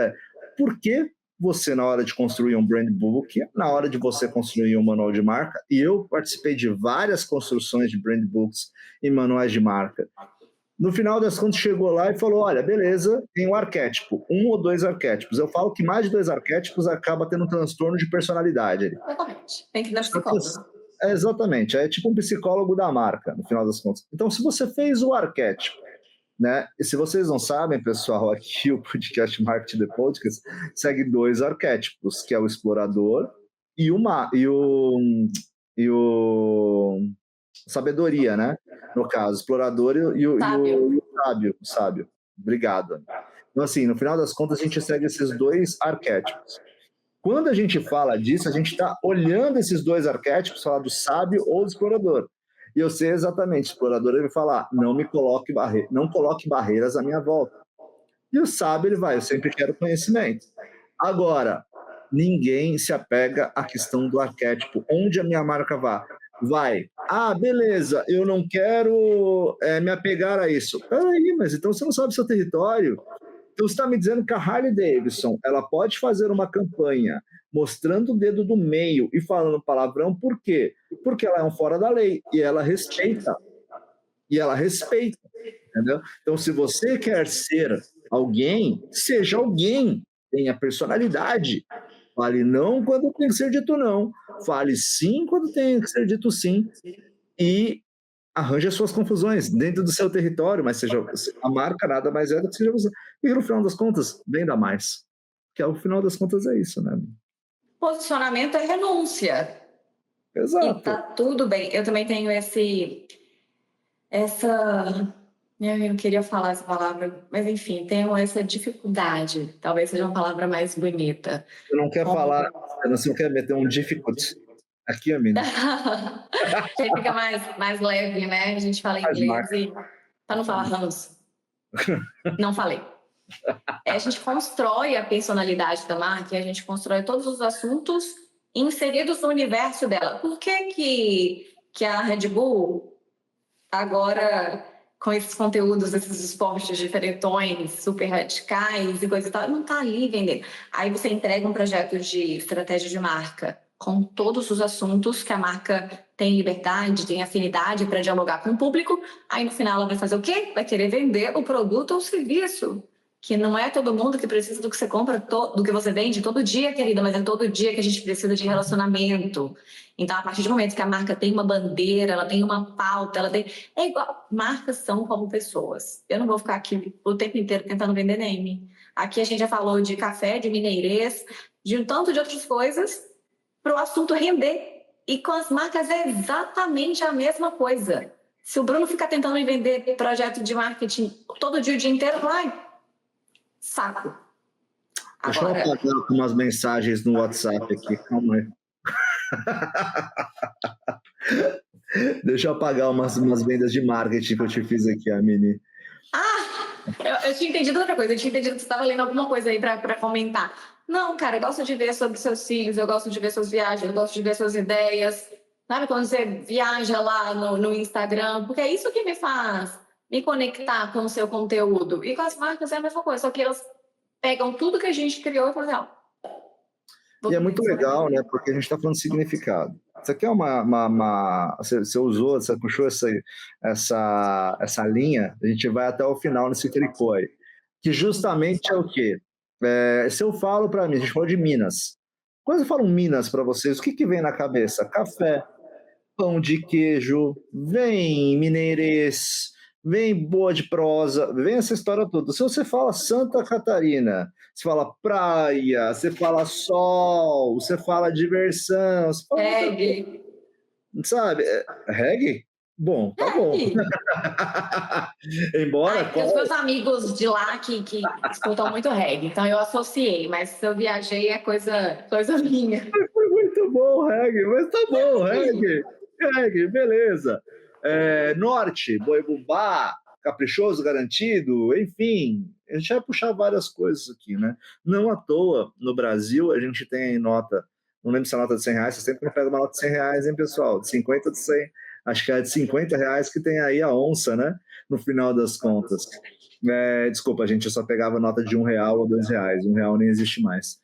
por que você, na hora de construir um brand book, na hora de você construir um manual de marca, e eu participei de várias construções de brand books e manuais de marca, no final das contas chegou lá e falou, olha, beleza, tem um arquétipo, 1 ou 2 arquétipos. Eu falo que mais de 2 arquétipos acaba tendo um transtorno de personalidade. Exatamente. Tem que dar psicólogo. Exatamente, é tipo um psicólogo da marca, no final das contas. Então, se você fez o arquétipo, né? E se vocês não sabem, pessoal, aqui o podcast Marketing The Podcast segue 2 arquétipos, que é o explorador e o sabedoria, né? No caso, explorador e o sábio. Obrigado. Então, assim, no final das contas, a gente segue esses 2 arquétipos. Quando a gente fala disso, a gente está olhando esses 2 arquétipos, falar do sábio ou do explorador. E eu sei exatamente, o explorador ele vai falar, não coloque barreiras à minha volta. E o sábio ele vai, eu sempre quero conhecimento. Agora, ninguém se apega à questão do arquétipo, onde a minha marca vai. Beleza, eu não quero me apegar a isso. Peraí, mas então você não sabe o seu território. Então você está me dizendo que a Harley Davidson ela pode fazer uma campanha mostrando o dedo do meio e falando palavrão, por quê? Porque ela é um fora da lei e ela respeita. Entendeu? Então, se você quer ser alguém, seja alguém, tenha personalidade. Fale não quando tem que ser dito não. Fale sim quando tem que ser dito sim. E arranje as suas confusões dentro do seu território, mas seja a marca nada mais é do que seja você. E no final das contas, venda mais. Que ao final das contas é isso, né? Posicionamento é renúncia. Exato. E tá tudo bem. Eu também tenho eu não queria falar essa palavra, mas enfim, tenho essa dificuldade. Talvez seja uma palavra mais bonita. Você não quer falar, você não quer meter um difficult aqui, amiga. Que fica mais leve, né? A gente fala em inglês e para não falar ranço. Não falei. A gente constrói a personalidade da marca e a gente constrói todos os assuntos inseridos no universo dela. Por que a Red Bull, agora, com esses conteúdos, esses esportes diferentões, super radicais e coisa e tal, não está ali vendendo? Aí você entrega um projeto de estratégia de marca com todos os assuntos que a marca tem liberdade, tem afinidade para dialogar com o público. Aí, no final, ela vai fazer o quê? Vai querer vender o produto ou o serviço. Que não é todo mundo que precisa do que você compra, do que você vende todo dia, querida, mas é todo dia que a gente precisa de relacionamento. Então, a partir do momento que a marca tem uma bandeira, ela tem uma pauta, ela tem... É igual, marcas são como pessoas. Eu não vou ficar aqui o tempo inteiro tentando vender name. Aqui a gente já falou de café, de mineirês, de um tanto de outras coisas, para o assunto render. E com as marcas é exatamente a mesma coisa. Se o Bruno ficar tentando me vender projeto de marketing todo dia, o dia inteiro, vai... Saco. Deixa eu apagar umas mensagens no WhatsApp aqui, calma aí. Deixa eu apagar umas vendas de marketing que eu te fiz aqui, Amini. Eu tinha entendido outra coisa. Eu tinha entendido que você estava lendo alguma coisa aí para comentar. Não, cara, eu gosto de ver sobre seus filhos, eu gosto de ver suas viagens, eu gosto de ver suas ideias. Sabe quando você viaja lá no Instagram? Porque é isso que me faz me conectar com o seu conteúdo. E com as marcas é a mesma coisa, só que elas pegam tudo que a gente criou e falam assim, E é muito legal, né? Porque a gente está falando de significado. Isso aqui é você usou, você puxou essa linha, a gente vai até o final nesse tricô aí. Que justamente é o quê? Se eu falo para mim, a gente falou de Minas. Quando eu falo Minas para vocês, o que vem na cabeça? Café, pão de queijo, vem mineirês, vem boa de prosa, vem essa história toda. Se você fala Santa Catarina, você fala praia, você fala sol, você fala diversão, você fala... Reggae. Sabe? Reggae? Bom, tá bom. Embora... Os meus amigos de lá que escutam muito reggae, então eu associei, mas se eu viajei é coisa minha. Foi muito bom o reggae, mas tá bom, reggae, beleza. Norte, boi bumbá, caprichoso, garantido, enfim, a gente vai puxar várias coisas aqui, né? Não à toa, no Brasil, a gente tem nota, não lembro se é nota de R$100, você sempre pega uma nota de R$100, hein, pessoal? De 50, de 100, acho que é de R$50 que tem aí a onça, né? No final das contas. Desculpa, gente, eu só pegava nota de R$1 ou R$2, R$1 nem existe mais.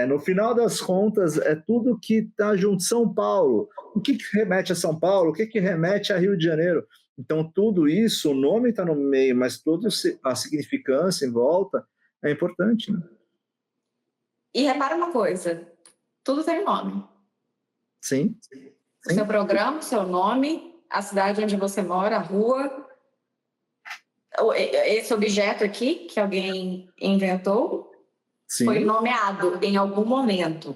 No final das contas, é tudo que está junto. São Paulo, o que remete a São Paulo? O que remete a Rio de Janeiro? Então, tudo isso, o nome está no meio, mas toda a significância em volta é importante, né? E repara uma coisa, tudo tem nome. Sim. O seu programa, o seu nome, a cidade onde você mora, a rua, esse objeto aqui que alguém inventou, sim, foi nomeado em algum momento.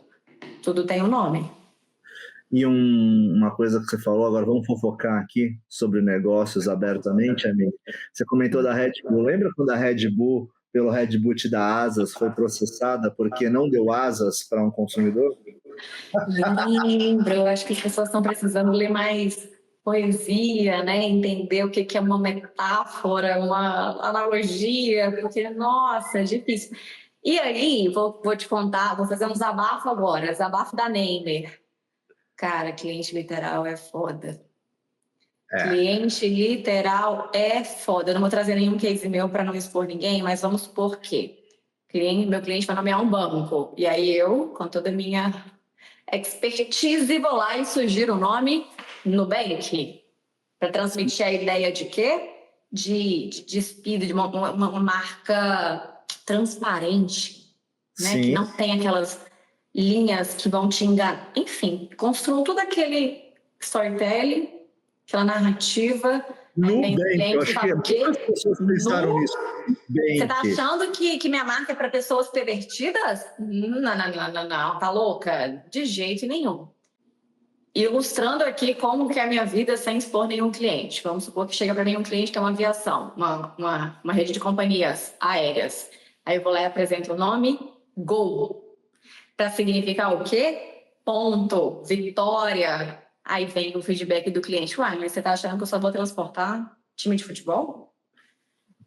Tudo tem um nome. E uma coisa que você falou, agora vamos fofocar aqui sobre negócios abertamente, amigo. Você comentou da Red Bull. Lembra quando a Red Bull, pelo Red Bull te dá asas, foi processada porque não deu asas para um consumidor? Lembro, eu acho que as pessoas estão precisando ler mais poesia, né? Entender o que é uma metáfora, uma analogia, porque, nossa, é difícil. E aí, vou te contar, vou fazer um desabafo agora, desabafo da Neymar. Cara, cliente literal é foda. Cliente literal é foda. Eu não vou trazer nenhum case meu para não expor ninguém, mas vamos supor que meu cliente vai nomear um banco. E aí eu, com toda a minha expertise, vou lá e sugiro o nome Nubank, para transmitir a ideia de quê? De despido, de uma marca transparente, né? Que não tem aquelas linhas que vão te enganar. Enfim, construam todo aquele storytelling, aquela narrativa. Nubank, eu acho que muitas pessoas pensaram nisso. Você está achando que minha marca é para pessoas pervertidas? Não, tá louca? De jeito nenhum. Ilustrando aqui como que é a minha vida sem expor nenhum cliente. Vamos supor que chega para mim um cliente que é uma aviação, uma rede de companhias aéreas. Aí eu vou lá e apresento o nome Gol. Para significar o quê? Ponto, vitória. Aí vem o feedback do cliente. Uai, mas você está achando que eu só vou transportar time de futebol?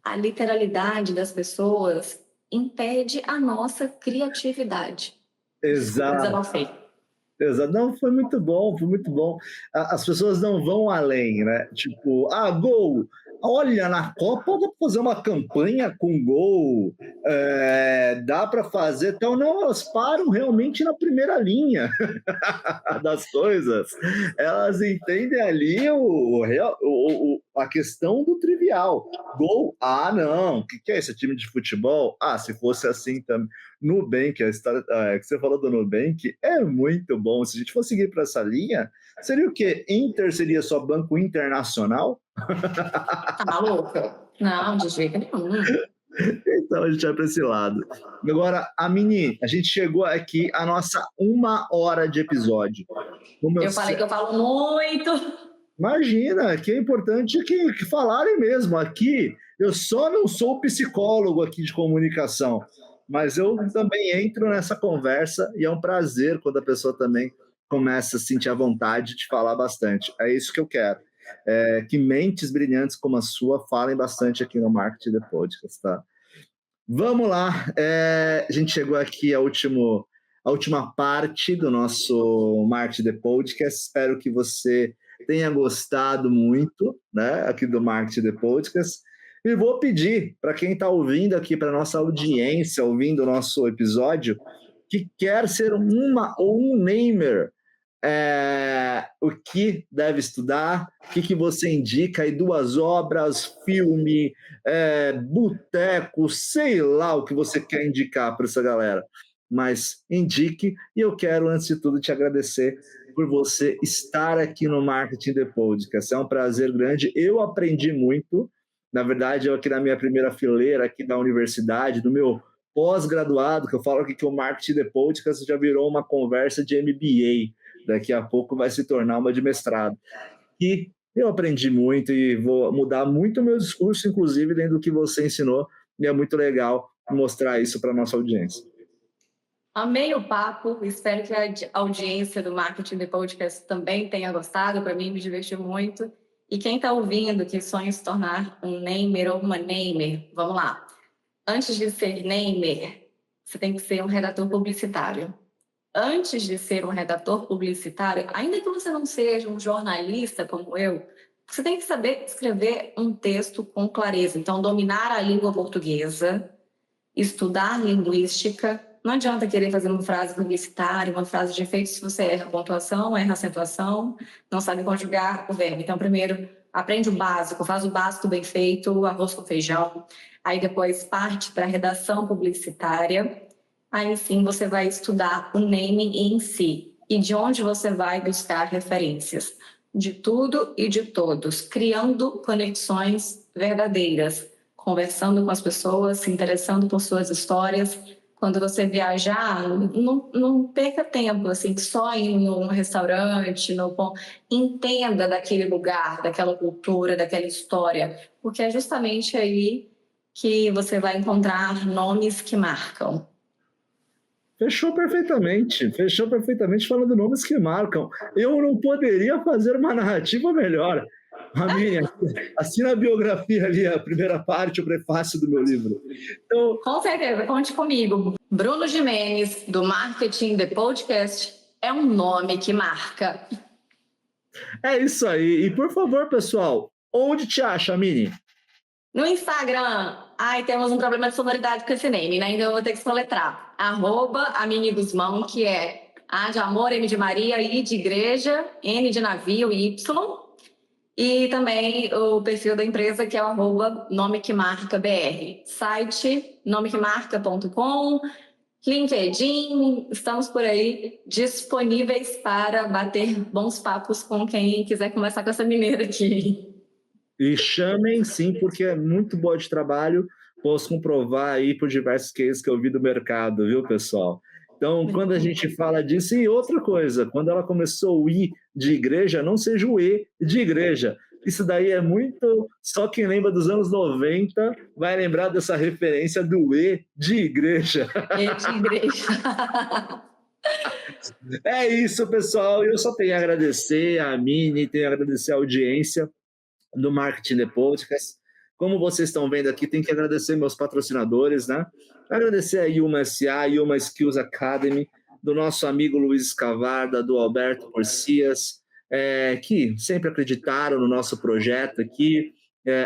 A literalidade das pessoas impede a nossa criatividade. Exato. Exato. Não, foi muito bom, foi muito bom. As pessoas não vão além, né? Tipo, gol. Olha, na Copa dá para fazer uma campanha com gol, dá para fazer tal. Não, elas param realmente na primeira linha das coisas. Elas entendem ali a questão do trivial. Gol, não, o que é esse time de futebol? Se fosse assim também. Nubank, a história que você falou do Nubank é muito bom. Se a gente fosse seguir para essa linha, seria o quê? Inter seria só banco internacional? Tá maluca? Não, de jeito nenhum. Então a gente vai para esse lado. Agora, a gente chegou aqui a nossa 1 hora de episódio. Eu falei que eu falo muito. Imagina, que é importante que falarem mesmo. Aqui, eu só não sou psicólogo aqui de comunicação, mas eu também entro nessa conversa e é um prazer quando a pessoa também começa a sentir a vontade de falar bastante. É isso que eu quero. Que mentes brilhantes como a sua falem bastante aqui no Marketing The Podcast, tá? Vamos lá. A gente chegou aqui à última parte do nosso Marketing The Podcast. Espero que você tenha gostado muito, né, aqui do Marketing The Podcast. E vou pedir para quem está ouvindo aqui, para nossa audiência, ouvindo o nosso episódio, que quer ser uma ou um namer, o que deve estudar, o que você indica aí, 2 obras, filme, boteco, sei lá o que você quer indicar para essa galera. Mas indique, e eu quero, antes de tudo, te agradecer por você estar aqui no Marketing The Podcast. É um prazer grande, eu aprendi muito. Na verdade, eu aqui na minha primeira fileira aqui da universidade, do meu pós-graduado, que eu falo aqui que o Marketing The Podcast já virou uma conversa de MBA. Daqui a pouco vai se tornar uma de mestrado. E eu aprendi muito e vou mudar muito o meu discurso, inclusive, dentro do que você ensinou. E é muito legal mostrar isso para a nossa audiência. Amei o papo, espero que a audiência do Marketing The Podcast também tenha gostado. Para mim, me divertiu muito. E quem está ouvindo que sonha se tornar um namer ou uma namer, vamos lá. Antes de ser namer, você tem que ser um redator publicitário. Antes de ser um redator publicitário, ainda que você não seja um jornalista como eu, você tem que saber escrever um texto com clareza. Então, dominar a língua portuguesa, estudar linguística. Não adianta querer fazer uma frase publicitária, uma frase de efeito, se você erra a pontuação, erra a acentuação, não sabe conjugar o verbo. Então, primeiro, aprende o básico, faz o básico bem feito, arroz com feijão. Aí depois parte para a redação publicitária. Aí sim você vai estudar o naming em si e de onde você vai buscar referências. De tudo e de todos, criando conexões verdadeiras, conversando com as pessoas, se interessando por suas histórias. Quando você viajar, não perca tempo, assim, só ir num restaurante, entenda daquele lugar, daquela cultura, daquela história, porque é justamente aí que você vai encontrar nomes que marcam. Fechou perfeitamente falando nomes que marcam. Eu não poderia fazer uma narrativa melhor. A minha, assina a biografia ali, a primeira parte, o prefácio do meu livro. Então, com certeza, conte comigo. Bruno Gimenez, do Marketing The Podcast, é um nome que marca. É isso aí. E, por favor, pessoal, onde te acha, Mini? No Instagram, temos um problema de sonoridade com esse name, né? Então eu vou ter que soletrar. @AminiGuzmão, que é A de amor, M de Maria, I de igreja, N de navio, Y. E também o perfil da empresa, que é o @nomequemarcabr. Site, nomequemarca.com, LinkedIn, estamos por aí disponíveis para bater bons papos com quem quiser conversar com essa mineira aqui. E chamem sim, porque é muito boa de trabalho. Posso comprovar aí por diversos cases que eu vi do mercado, viu, pessoal? Então, quando a gente fala disso, e outra coisa, quando ela começou o I de igreja, não seja o E de igreja. Isso daí é muito... Só quem lembra dos anos 90 vai lembrar dessa referência do E de igreja. E de igreja. É isso, pessoal. Eu só tenho a agradecer a Mini, tenho a agradecer a audiência do Marketing The Podcast. Como vocês estão vendo aqui, tem que agradecer meus patrocinadores, né? Agradecer a Yuma SA, Yuma Skills Academy, do nosso amigo Luiz Escavarda, do Alberto Porcias, que sempre acreditaram no nosso projeto aqui.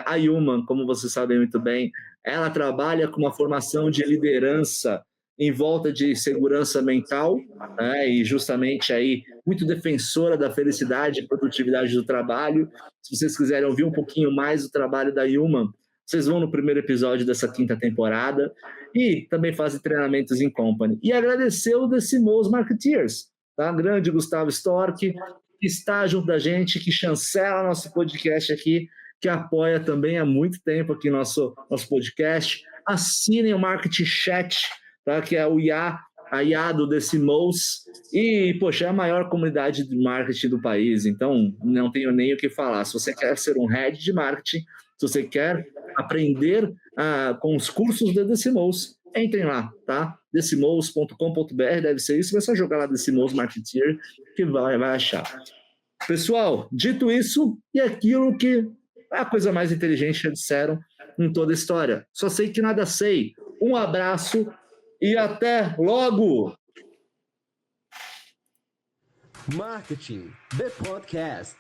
A Yuma, como vocês sabem muito bem, ela trabalha com uma formação de liderança em volta de segurança mental, né, e justamente aí muito defensora da felicidade e produtividade do trabalho. Se vocês quiserem ouvir um pouquinho mais do trabalho da Yuma, vocês vão no primeiro episódio dessa 5ª temporada, e também fazem treinamentos em company. E agradecer o Decimals Marketeers, tá? Grande Gustavo Stork, que está junto da gente, que chancela nosso podcast aqui, que apoia também há muito tempo aqui nosso podcast. Assinem o Marketing Chat, tá? Que é a IA do Decimals, e, poxa, é a maior comunidade de marketing do país, então não tenho nem o que falar. Se você quer ser um head de marketing, se você quer aprender com os cursos da Decimals, entrem lá, tá? decimals.com.br, deve ser isso, vai só jogar lá Decimals Marketeer, que vai achar. Pessoal, dito isso, e aquilo que a coisa mais inteligente já disseram em toda a história. Só sei que nada sei. Um abraço e até logo! Marketing The Podcast.